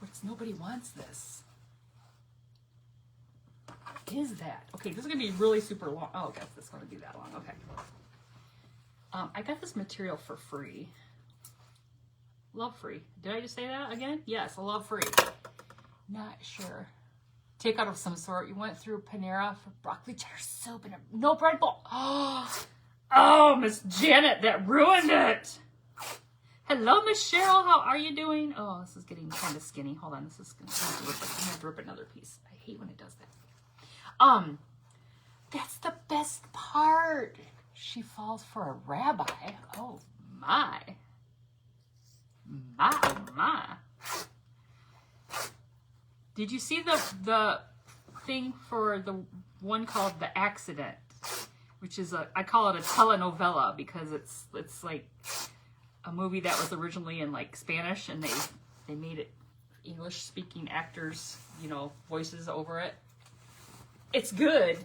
What's Nobody Wants This? What is that? Okay, this is going to be really super long. Oh, okay, this is going to be that long. Okay. I got this material for free. Love free. Did I just say that again? Yes, I love free. Not sure. Takeout of some sort. You went through Panera for broccoli cheddar soup and no bread bowl. Oh, Miss Janet, that ruined it. Hello, Miss Cheryl. How are you doing? Oh, this is getting kind of skinny. Hold on. I'm going to rip another piece. I hate when it does that. That's the best part. She falls for a rabbi. Oh my. My. Did you see the thing for the one called The Accident, which is I call it a telenovela because it's like a movie that was originally in like Spanish and they made it English speaking actors, you know, voices over it. It's good.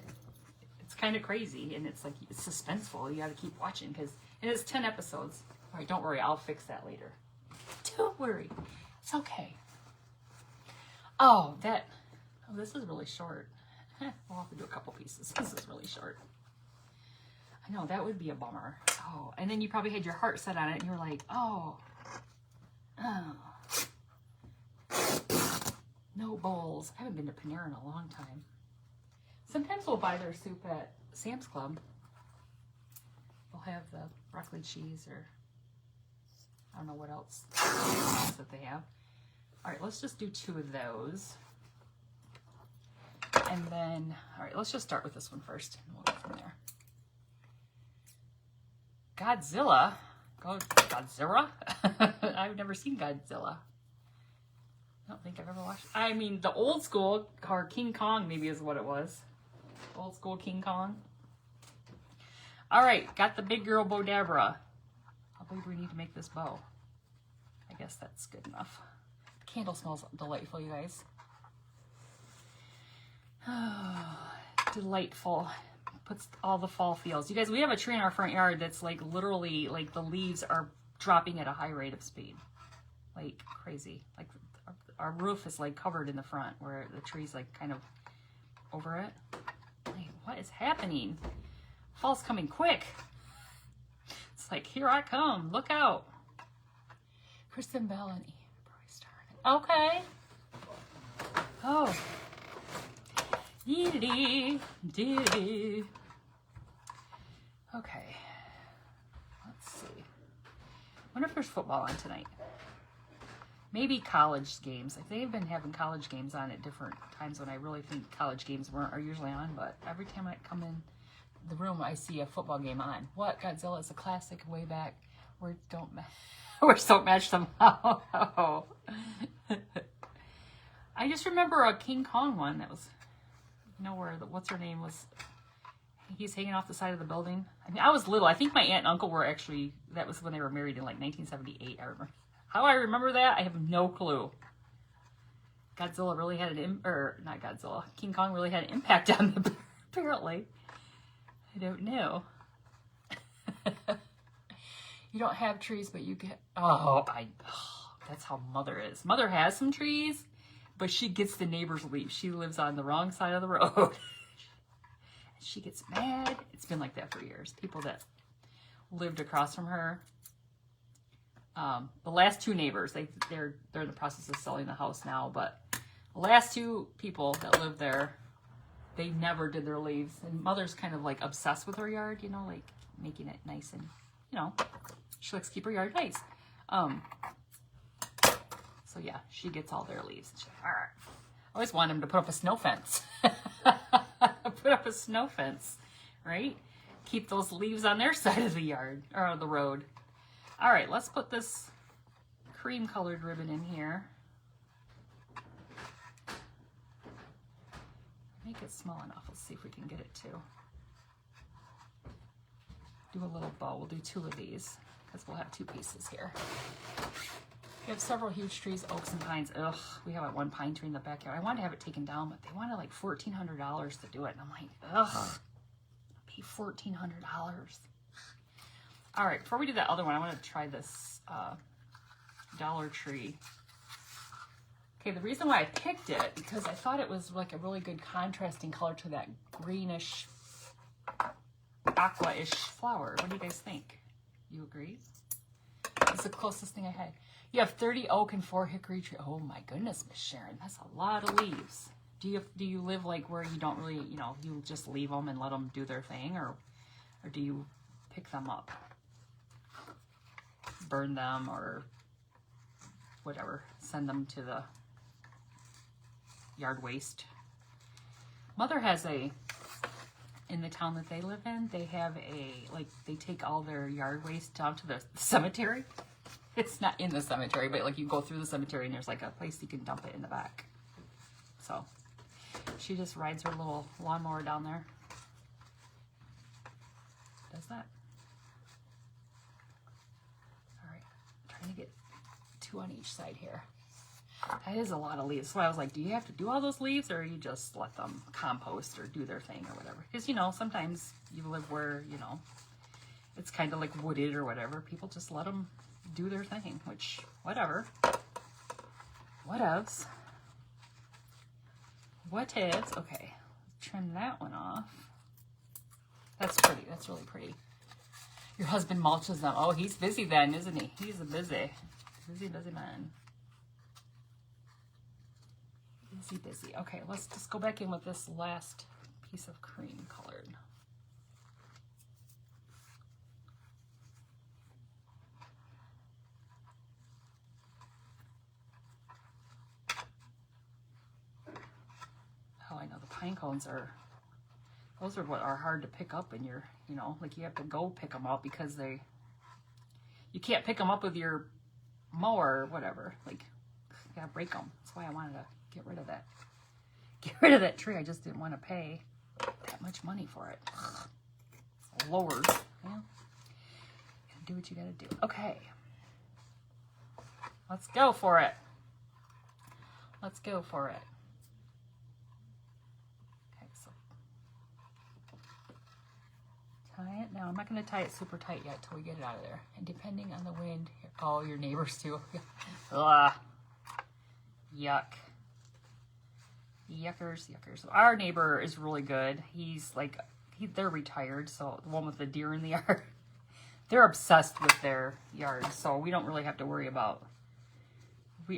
It's kind of crazy and it's like it's suspenseful. You got to keep watching because it's 10 episodes. All right, don't worry, I'll fix that later. Don't worry, it's okay. Oh, this is really short. We'll have to do a couple pieces. This is really short. I know, that would be a bummer. Oh, and then you probably had your heart set on it and you're like, oh. No bowls. I haven't been to Panera in a long time. Sometimes we'll buy their soup at Sam's Club. They'll have the broccoli cheese or I don't know what else that they have. All right, let's just do 2 of those. And then, all right, let's just start with this one first. And we'll go from there. Godzilla. Godzilla? I've never seen Godzilla. I don't think I've ever watched it. I mean, the old school, or King Kong maybe is what it was. Old school King Kong. All right, got the big girl Bodabra. How big do we need to make this bow? I guess that's good enough. The candle smells delightful, you guys. Oh, delightful. Puts all the fall feels. You guys, we have a tree in our front yard that's like literally like the leaves are dropping at a high rate of speed. Like crazy. Like our roof is like covered in the front where the tree's like kind of over it. Like, what is happening? Fall's coming quick. It's like, here I come. Look out. Kristen Bell and okay. Oh. Dee-dee, dee-dee. Okay. Let's see. Wonder if there's football on tonight. Maybe college games. Like they've been having college games on at different times when I really think college games are usually on, but every time I come in the room I see a football game on. What? Godzilla is a classic way back. Words don't match somehow. Oh. I just remember a King Kong one that was, you know, where what's her name was, he's hanging off the side of the building. I mean, I was little. I think my aunt and uncle were actually, that was when they were married in like 1978. I remember. How I remember that, I have no clue. Godzilla really had not Godzilla, King Kong really had an impact on me, apparently. I don't know. You don't have trees, but you get, that's how Mother is. Mother has some trees, but she gets the neighbor's leaves. She lives on the wrong side of the road. She gets mad. It's been like that for years. People that lived across from her, the last 2 neighbors, they're in the process of selling the house now, but the last 2 people that lived there, they never did their leaves. And Mother's kind of like obsessed with her yard, you know, like making it nice and, you know, she likes to keep her yard nice. So yeah, she gets all their leaves. She's like, all right. I always want them to put up a snow fence. Put up a snow fence, right? Keep those leaves on their side of the yard, or the road. All right, let's put this cream colored ribbon in here. Make it small enough. Let's see if we can get it to do a little bow. We'll do 2 of these because we'll have 2 pieces here. We have several huge trees, oaks and pines. Ugh, we have one pine tree in the backyard. I wanted to have it taken down, but they wanted like $1,400 to do it. And I'm like, ugh, I'll pay $1,400. All right, before we do that other one, I want to try this Dollar Tree. Okay, the reason why I picked it, because I thought it was like a really good contrasting color to that greenish, aqua-ish flower. What do you guys think? You agree? It's the closest thing I had. You have 30 oak and 4 hickory tree. Oh my goodness, Miss Sharon, that's a lot of leaves. Do you live like where you don't really, you know, you just leave them and let them do their thing, or do you pick them up, burn them, or whatever, send them to the yard waste? Mother has a in the town that they live in, they have like, they take all their yard waste down to the cemetery. It's not in the cemetery, but like you go through the cemetery and there's like a place you can dump it in the back. So she just rides her little lawnmower down there. Does that. All right, I'm trying to get 2 on each side here. That is a lot of leaves. So I was like, do you have to do all those leaves, or you just let them compost or do their thing or whatever? Because, you know, sometimes you live where, you know, it's kind of like wooded or whatever. People just let them do their thing, which, whatever. Whatevs. Whatevs. Okay, trim that one off. That's pretty. That's really pretty. Your husband mulches them. Oh, he's busy then, isn't he? He's a busy man. Busy. Okay, let's just go back in with this last piece of cream colored. Oh, I know the pine cones those are what are hard to pick up in your, you know, like you have to go pick them up because you can't pick them up with your mower or whatever. Like, you gotta break them. That's why I wanted to get rid of that tree. I just didn't want to pay that much money for it. It's lowered. Yeah. Gotta do what you gotta do. Okay. Let's go for it. Let's go for it. Okay, so tie it. Now I'm not going to tie it super tight yet till we get it out of there. And depending on the wind, oh, your neighbors too. Ugh. Yuck. Yuckers. Our neighbor is really good. He's like, they're retired, so the one with the deer in the yard. They're obsessed with their yard, so we don't really have to worry about.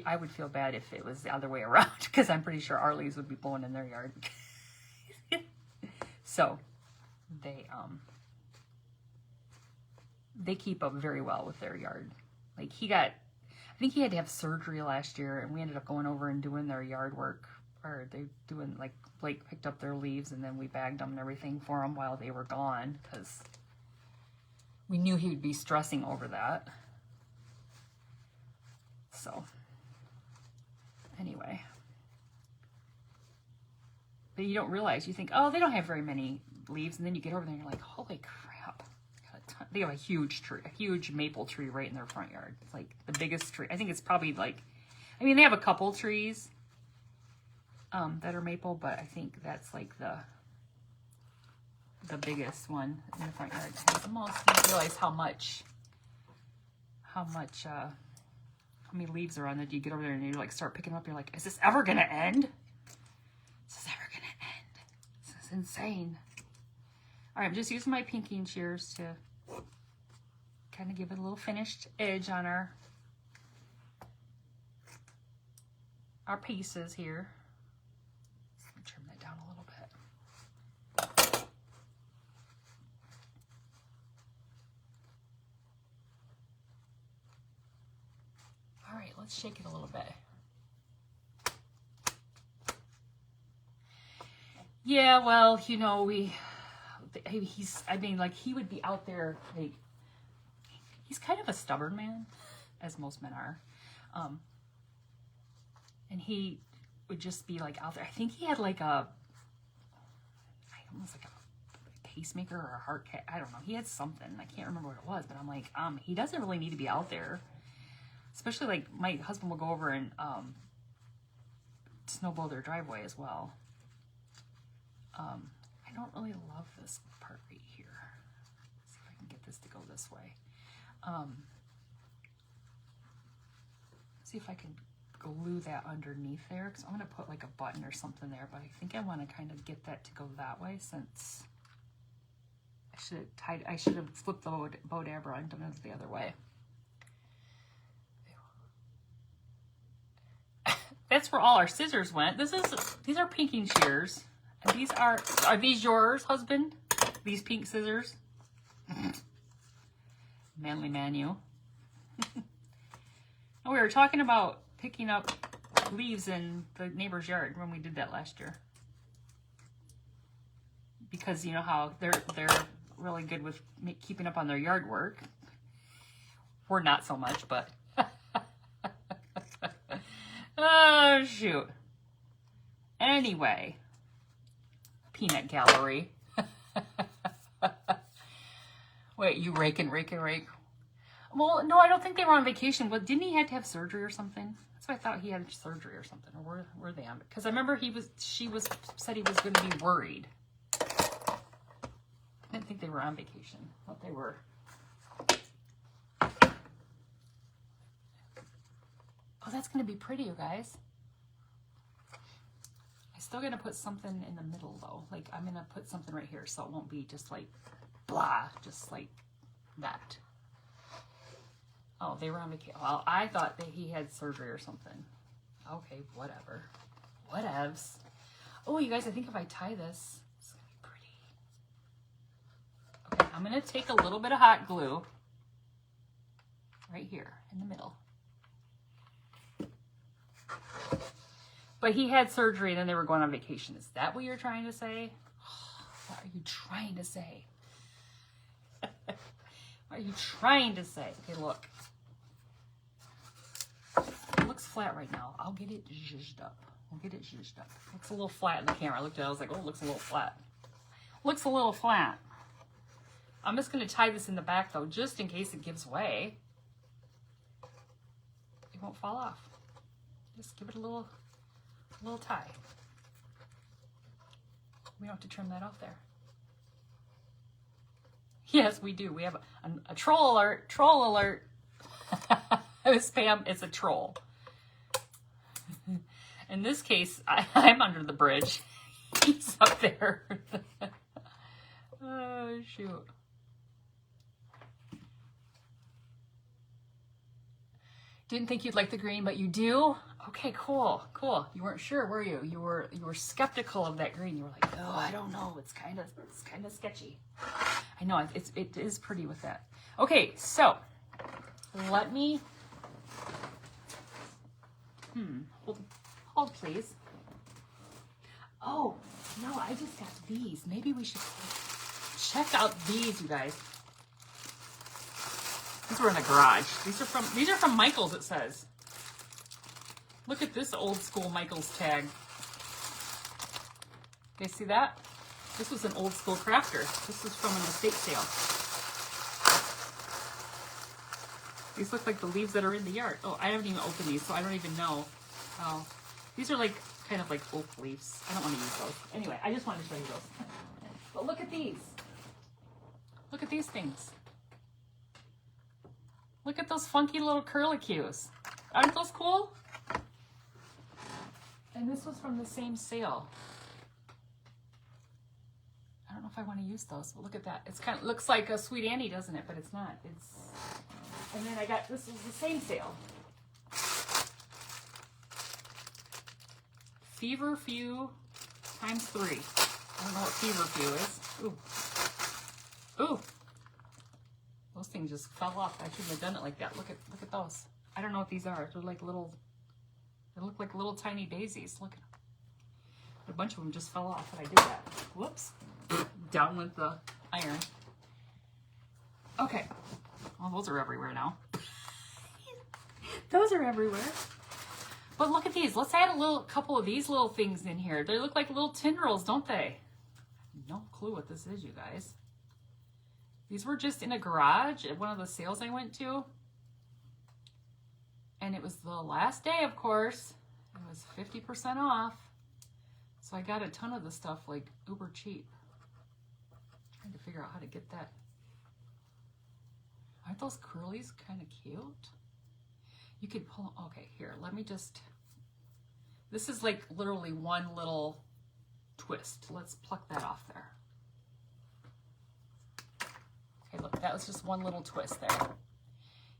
I would feel bad if it was the other way around, because I'm pretty sure our leaves would be blowing in their yard. So they keep up very well with their yard. Like I think he had to have surgery last year, and we ended up going over and doing their yard work. Or they doing, like, Blake picked up their leaves and then we bagged them and everything for them while they were gone, because we knew he would be stressing over that. So anyway, but you don't realize, you think, oh, they don't have very many leaves, and then you get over there and you're like, holy crap, they have a huge tree, a huge maple tree right in their front yard. It's like the biggest tree. I think it's probably like, I mean, they have a couple trees that are maple, but I think that's like the biggest one in the front yard. It has the most. You don't realize how many leaves are on it. You get over there and you like start picking them up. You're like, is this ever gonna end? Is this ever gonna end? This is insane. All right, I'm just using my pinking shears to kind of give it a little finished edge on our pieces here. Trim that down a little bit. All right, let's shake it a little bit. Yeah, well, you know, I mean, like, he would be out there, like, he's kind of a stubborn man, as most men are. And he would just be like out there. I think he had like almost like a pacemaker or a heart cat. I don't know. He had something. I can't remember what it was, but I'm like, he doesn't really need to be out there. Especially like my husband will go over and snowblow their driveway as well. I don't really love this part right here. Let's see if I can get this to go this way. See if I can glue that underneath there, because I'm going to put like a button or something there, but I think I want to kind of get that to go that way, since I should have flipped the bow dabber and done it the other way. That's where all our scissors went. These are pinking shears. And these are these yours, husband? These pink scissors? Manly man, you. We were talking about picking up leaves in the neighbor's yard when we did that last year. because you know how they're really good with keeping up on their yard work. We're not so much, but oh shoot. Anyway, peanut gallery. Wait, you rake. Well, no, I don't think they were on vacation. But didn't he have to have surgery or something? That's why I thought he had surgery or something. Or were they on? Because I remember she said he was going to be worried. I didn't think they were on vacation. I thought they were. Oh, that's going to be pretty, you guys. I'm still going to put something in the middle, though. Like, I'm going to put something right here so it won't be just like, blah, just like that. Oh, they were on vacation. Well, I thought that he had surgery or something. Okay, whatever. Whatevs. Oh, you guys, I think if I tie this, it's going to be pretty. Okay, I'm going to take a little bit of hot glue right here in the middle. But he had surgery and then they were going on vacation. Is that what you're trying to say? What are you trying to say? What are you trying to say? Okay, look. It looks flat right now. I'll get it zhuzhed up. We'll get it zhuzhed up. Looks a little flat in the camera. I looked at it. I was like, oh, it looks a little flat. Looks a little flat. I'm just going to tie this in the back, though, just in case it gives way. It won't fall off. Just give it a little tie. We don't have to trim that off there. Yes, we do. We have a troll alert. Troll alert. Spam, it's a troll. In this case, I'm under the bridge. He's up there. Oh, shoot. Didn't think you'd like the green, but you do? Okay, cool. You weren't sure, were you? You were skeptical of that green. You were like, oh, I don't know. It's kind of sketchy. I know it is pretty with that. Okay, so let me hold please. Oh, no, I just got these. Maybe we should check out these, you guys. These were in the garage. These are from Michael's, it says. Look at this old school Michael's tag. You guys see that? This was an old school crafter. This is from an estate sale. These look like the leaves that are in the yard. Oh, I haven't even opened these, so I don't even know. Oh, these are like kind of like oak leaves. I don't want to use those. Anyway, I just wanted to show you those. But look at these. Look at these things. Look at those funky little curlicues. Aren't those cool? And this was from the same sale. I don't know if I want to use those, but look at that. It's kind of looks like a Sweet Annie, doesn't it? But it's not. And then I got, this was the same sale. Feverfew times 3. I don't know what Feverfew is. Ooh. Those things just fell off. I shouldn't have done it like that. Look at those. I don't know what these are. They're like little, they look like little tiny daisies. Look at them. A bunch of them just fell off and I did that. Whoops. Down went the iron. Okay. Well, those are everywhere now. Those are everywhere. But look at these. Let's add a couple of these little things in here. They look like little tendrils, don't they? No clue what this is, you guys. These were just in a garage at one of the sales I went to. And it was the last day, of course. It was 50% off. So I got a ton of the stuff like uber cheap. Trying to figure out how to get that. Aren't those curlies kind of cute? You could pull, okay, here, let me just, this is like literally one little twist. Let's pluck that off there. Okay, look, that was just one little twist there.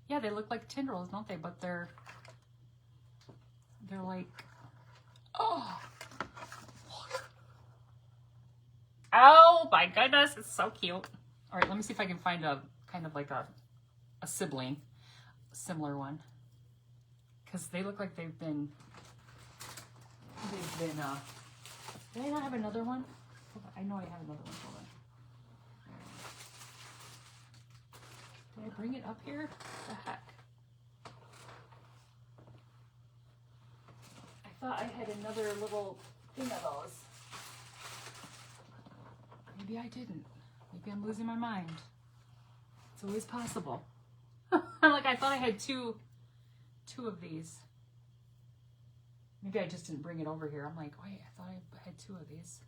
Yeah, they look like tendrils, don't they? But they're like, oh. Oh my goodness, it's so cute. All right, let me see if I can find a kind of like a sibling, similar one. Because they look like did I not have another one? Hold on. I know I have another one. Hold on. Did I bring it up here? What the heck? I thought I had another little thing of those. Maybe I didn't. Maybe I'm losing my mind. It's always possible. Like I thought I had two of these. Maybe I just didn't bring it over here. I'm like, wait, I thought I had 2 of these.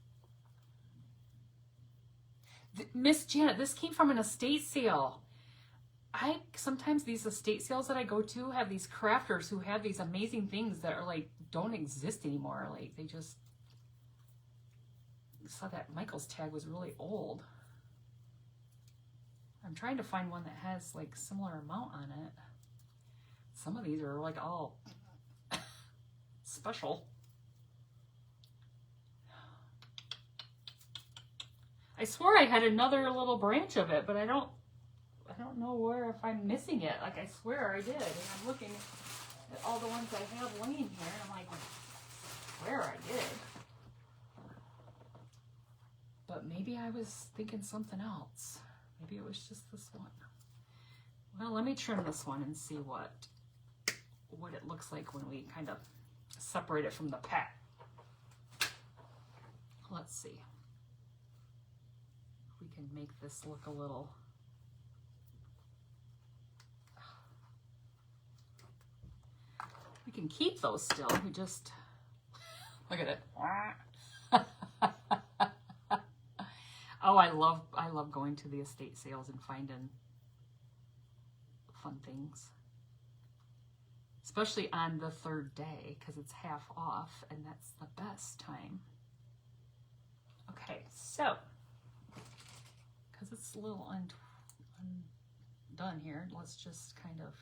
Miss Janet, this came from an estate sale. Sometimes these estate sales that I go to have these crafters who have these amazing things that are like don't exist anymore. Like they just saw that Michael's tag was really old. I'm trying to find one that has like similar amount on it. Some of these are like all special. I swore I had another little branch of it, but I don't know where, if I'm missing it. Like I swear I did. And I'm looking at all the ones I have laying here and I'm like, I swear I did. But maybe I was thinking something else. Maybe it was just this one. Well, let me trim this one and see what it looks like when we kind of separate it from the pack. Let's see. If we can make this look a little... We can keep those still. We just... Look at it. Oh, I love going to the estate sales and finding fun things. Especially on the 3rd day, because it's half off, and that's the best time. Okay, so, because it's a little undone here, let's just kind of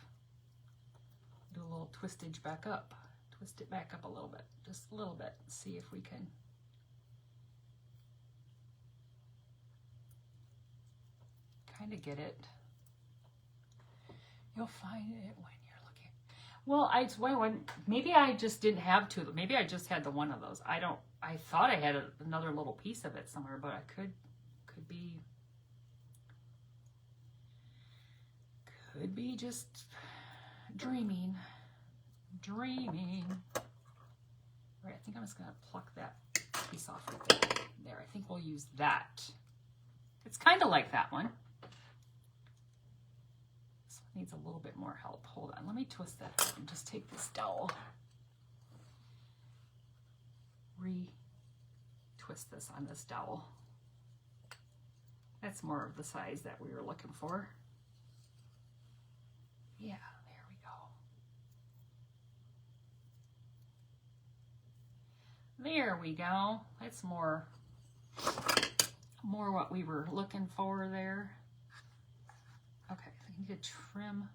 do a little twistage back up. Twist it back up a little bit, just a little bit. See if we can kind of get it. You'll find it when you're looking. Well, maybe I just didn't have 2. Maybe I just had the one of those. I thought I had another little piece of it somewhere, but I could be just dreaming. All right, I think I'm just gonna pluck that piece off right there. I think we'll use that. It's kind of like that one. This one needs a little bit more help. Hold on, let me twist that out and just take this dowel. Re-twist this on this dowel. That's more of the size that we were looking for. Yeah, there we go. There we go. That's more what we were looking for there. Okay, I need to trim.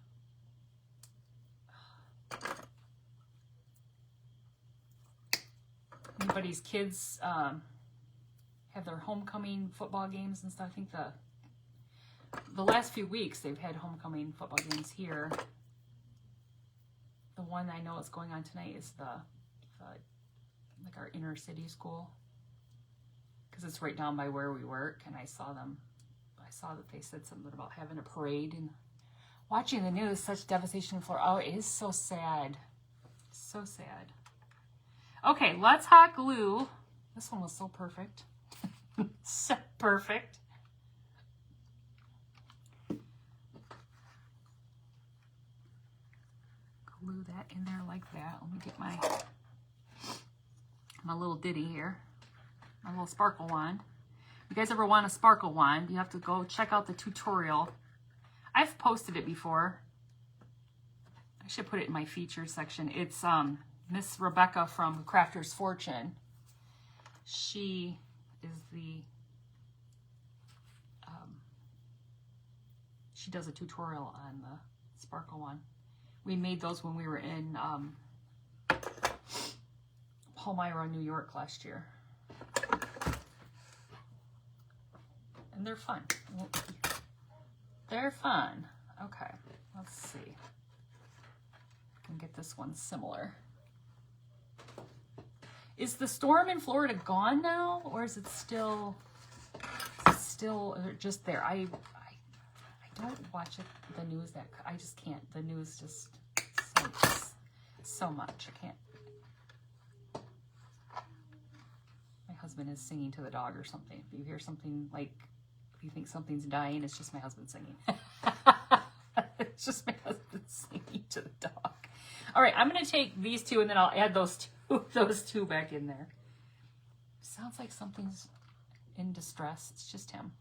Anybody's kids have their homecoming football games and stuff. I think the last few weeks they've had homecoming football games here. The one I know is going on tonight is the like our inner city school, because it's right down by where we work, and I saw that they said something about having a parade. And watching the news, such devastation for it is so sad. So sad. Okay, let's hot glue. This one was so perfect. So perfect. Glue that in there like that. Let me get my little ditty here. My little sparkle wand. If you guys ever want a sparkle wand, you have to go check out the tutorial. I've posted it before. I should put it in my features section. It's Miss Rebecca from Crafter's Fortune. She is she does a tutorial on the sparkle one. We made those when we were in Palmyra, New York last year. And they're fun. They're fun. Okay, let's see. I can get this one similar. Is the storm in Florida gone now, or is it still just there? I don't watch the news that I just can't. The news just so much. I can't. My husband is singing to the dog or something. If you hear something like, if you think something's dying, it's just my husband singing. It's just my husband singing to the dog. All right, I'm going to take these two and then I'll add those two back in there. Sounds like something's in distress. It's just him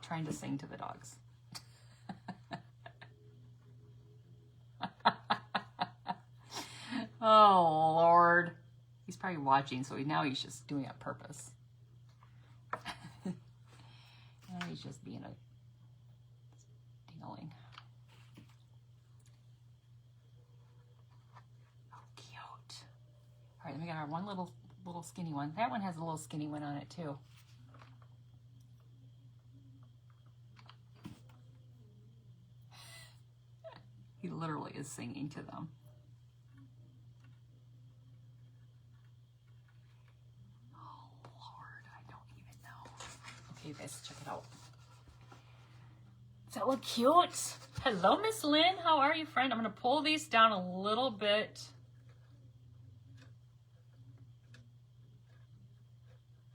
trying to sing to the dogs. Oh, Lord. He's probably watching, so now he's just doing it on purpose. Now he's just being a ding-a-ling. Oh, cute. All right, then we got our one little skinny one. That one has a little skinny one on it, too. He literally is singing to them. You guys check it out. Does that look cute? Hello, Miss Lynn. How are you, friend? I'm going to pull these down a little bit.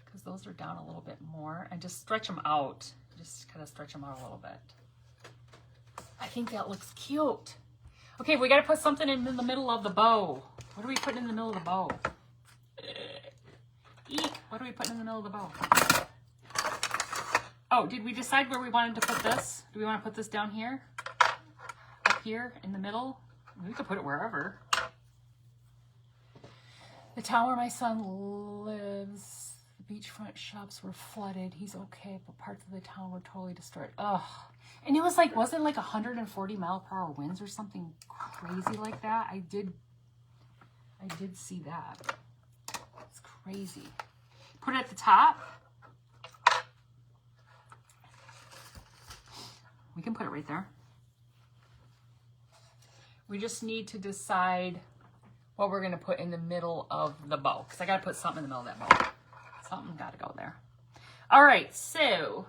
Because those are down a little bit more. And just stretch them out. Just kind of stretch them out a little bit. I think that looks cute. Okay, we got to put something in the middle of the bow. What are we putting in the middle of the bow? Eek. What are we putting in the middle of the bow? Oh, did we decide where we wanted to put this? Do we want to put this down here? Up here in the middle? We could put it wherever. The town where my son lives, the beachfront shops were flooded. He's okay, but parts of the town were totally destroyed. Ugh. And it was like, wasn't it like 140 mile per hour winds or something crazy like that? I did see that. It's crazy. Put it at the top. We can put it right there. We just need to decide what we're going to put in the middle of the bow. Because I got to put something in the middle of that bow. Something got to go there. All right, so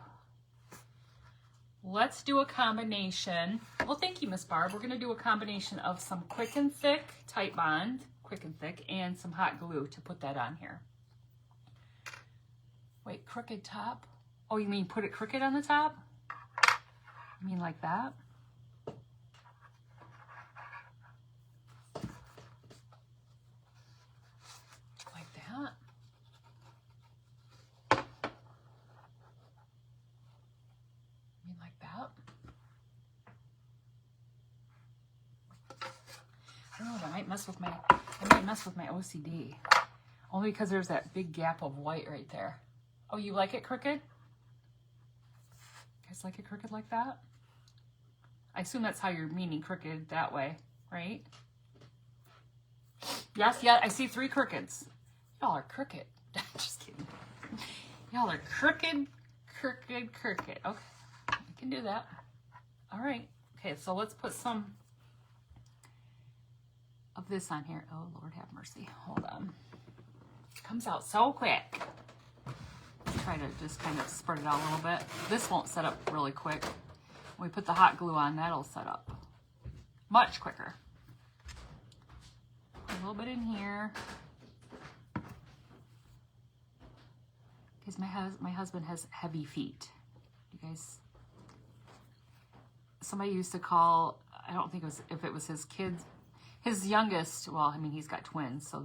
let's do a combination. Well, thank you, Miss Barb. We're going to do a combination of some Quick and Thick Tight Bond, Quick and Thick, and some hot glue to put that on here. Wait, crooked top? Oh, you mean put it crooked on the top? You mean like that? Like that? You mean like that? I don't know, that might mess with my OCD. Only because there's that big gap of white right there. Oh, you like it crooked? You guys like it crooked like that? I assume that's how you're meaning crooked that way, right? Yes, yeah, I see 3 crookeds. Y'all are crooked. Just kidding. Y'all are crooked, crooked, crooked. Okay, we can do that. All right. Okay, so let's put some of this on here. Oh, Lord have mercy. Hold on. It comes out so quick. Try to just kind of spread it out a little bit. This won't set up really quick. When we put the hot glue on, that'll set up much quicker. A little bit in here. Because my husband has heavy feet. You guys, somebody used to call, I don't think if it was his kids, his youngest, well, I mean, he's got twins, so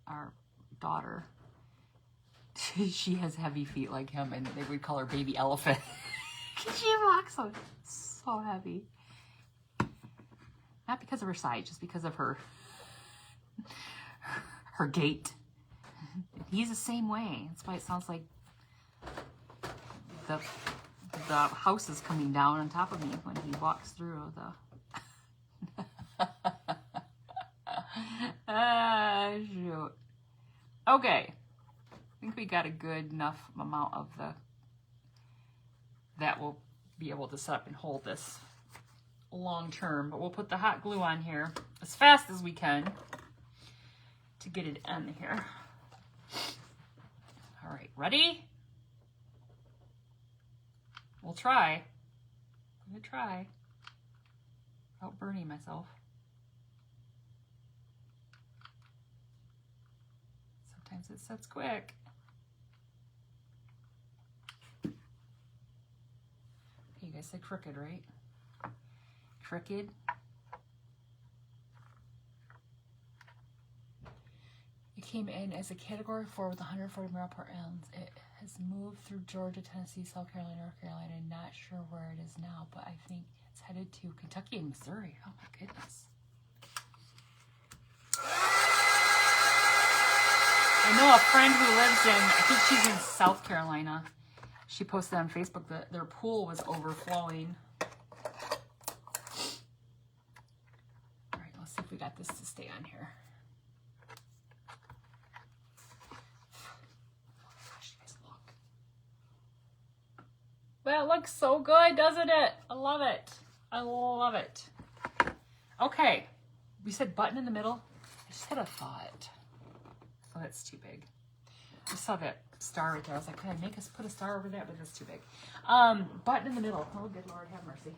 our daughter, she has heavy feet like him, and they would call her Baby Elephant. She walks so heavy. Not because of her size, just because of her gait. He's the same way. That's why it sounds like the house is coming down on top of me when he walks through the... shoot. Okay. I think we got a good enough amount of that will be able to set up and hold this long term, but we'll put the hot glue on here as fast as we can to get it in here. All right, ready? We'll try. I'm gonna try without burning myself. Sometimes it sets quick. Okay, you guys said crooked, right? Crooked. It came in as a category 4 with 140 mile per hour. It has moved through Georgia, Tennessee, South Carolina, North Carolina. Not sure where it is now, but I think it's headed to Kentucky and Missouri. Oh my goodness. I know a friend who lives in, I think she's in South Carolina. She posted on Facebook that their pool was overflowing. All right, let's see if we got this to stay on here. That looks so good, doesn't it? I love it. I love it. Okay. We said button in the middle. I just had a thought. Oh, that's too big. I saw that star right there. I was like, could I make us put a star over that? But that's too big. Button in the middle. Oh, good Lord, have mercy.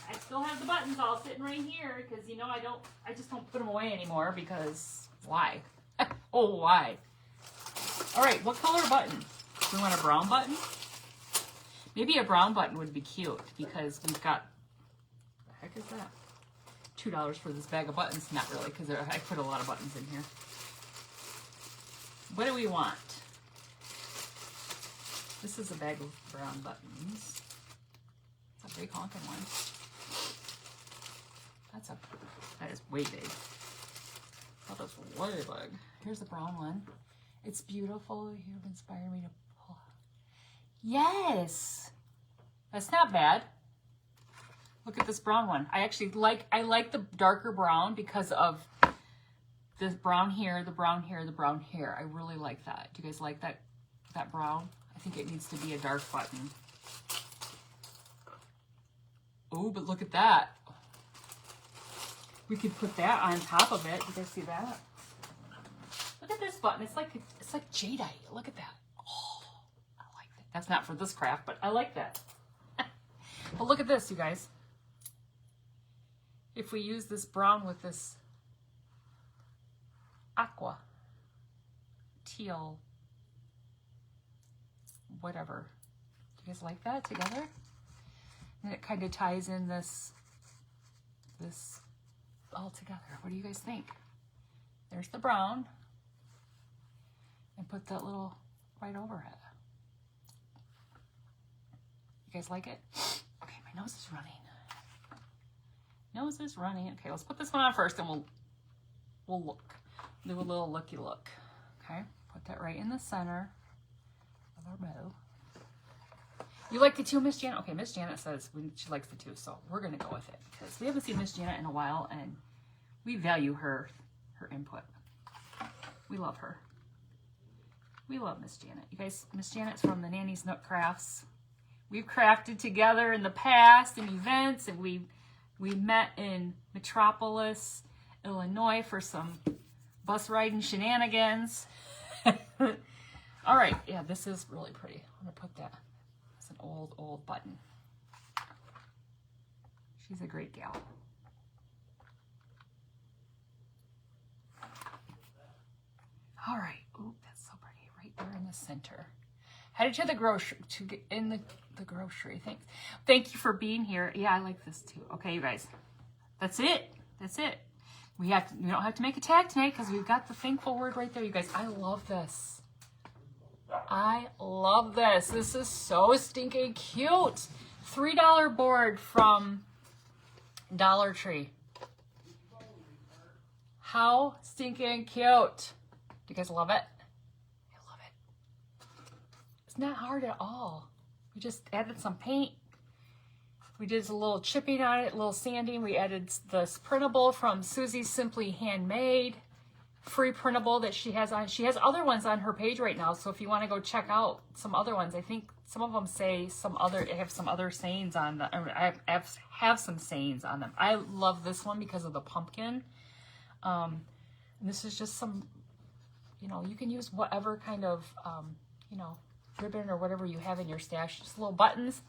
I still have the buttons all sitting right here because, you know, I just don't put them away anymore because why? Oh, why? All right, what color button? Do we want a brown button? Maybe a brown button would be cute because we've got, what the heck is that? $2 for this bag of buttons. Not really, because I put a lot of buttons in here. What do we want? This is a bag of brown buttons. It's a big honking one. That is way big. That is way big. Here's the brown one. It's beautiful. You've inspired me to pull. Yes, that's not bad. Look at this brown one. I like the darker brown because of this brown here, the brown here, the brown here. I really like that. Do you guys like that brown? I think it needs to be a dark button. Oh, but look at that. We could put that on top of it. Do you guys see that? Look at this button. It's like jadeite. Look at that. Oh, I like that. That's not for this craft, but I like that. But look at this, you guys. If we use this brown with this aqua, teal, whatever. Do you guys like that together? And it kind of ties in this all together. What do you guys think? There's the brown. And put that little right over it. You guys like it? Okay, my nose is running. Nose is running. Okay, let's put this one on first and we'll look. Do a little looky look. Okay, put that right in the center of our bow. You like the two, Miss Janet? Okay, Miss Janet says she likes the two, so we're gonna go with it because we haven't seen Miss Janet in a while and we value her input. We love her. We love Miss Janet. You guys, Miss Janet's from the Nanny's Nook Crafts. We've crafted together in the past in events, and we met in Metropolis, Illinois for some bus riding shenanigans. All right, yeah, this is really pretty. I'm gonna put that. It's an old button. She's a great gal. All right. Ooh, that's so pretty. Right there in the center. Headed to the grocery to get in the grocery. Thanks. Thank you for being here. Yeah, I like this too. Okay, you guys. That's it. That's it. We don't have to make a tag tonight because we've got the thankful word right there, you guys. I love this. I love this. This is so stinking cute. $3 board from Dollar Tree. How stinking cute. Do you guys love it? I love it. It's not hard at all. We just added some paint. We did a little chipping on it, a little sanding. We added this printable from Susie's Simply Handmade. Free printable that she has on. She has other ones on her page right now. So if you want to go check out some other ones, I think some of them say have some other sayings on them. I have some sayings on them. I love this one because of the pumpkin. This is just some, you know, you can use whatever kind of, you know, ribbon or whatever you have in your stash. Just little buttons.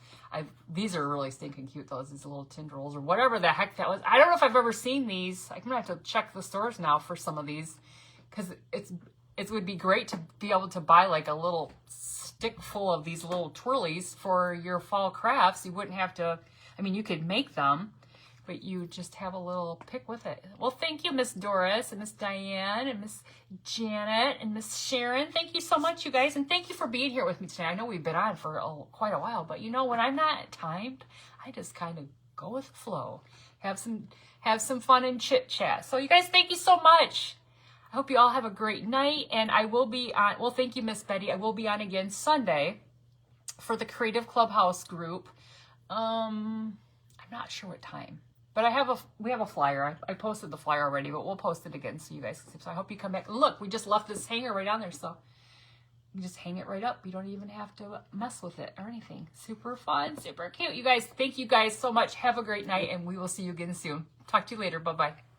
These are really stinking cute, though. These little tendrils or whatever the heck that was. I don't know if I've ever seen these. I'm gonna have to check the stores now for some of these, because it would be great to be able to buy like a little stick full of these little twirlies for your fall crafts. You wouldn't have to, I mean, you could make them, but you just have a little pick with it. Well, thank you, Miss Doris and Miss Diane and Miss Janet and Miss Sharon. Thank you so much, you guys, and thank you for being here with me today. I know we've been on for quite a while, but you know, when I'm not timed, I just kind of go with the flow. Have some fun and chit chat. So you guys, thank you so much. I hope you all have a great night, and I will be on, well, thank you, Miss Betty. I will be on again Sunday for the Creative Clubhouse group. I'm not sure what time, but we have a flyer. I posted the flyer already, but we'll post it again so you guys can see. So I hope you come back. Look, we just left this hanger right on there, so you just hang it right up. You don't even have to mess with it or anything. Super fun, super cute. You guys, thank you guys so much. Have a great night, and we will see you again soon. Talk to you later. Bye-bye.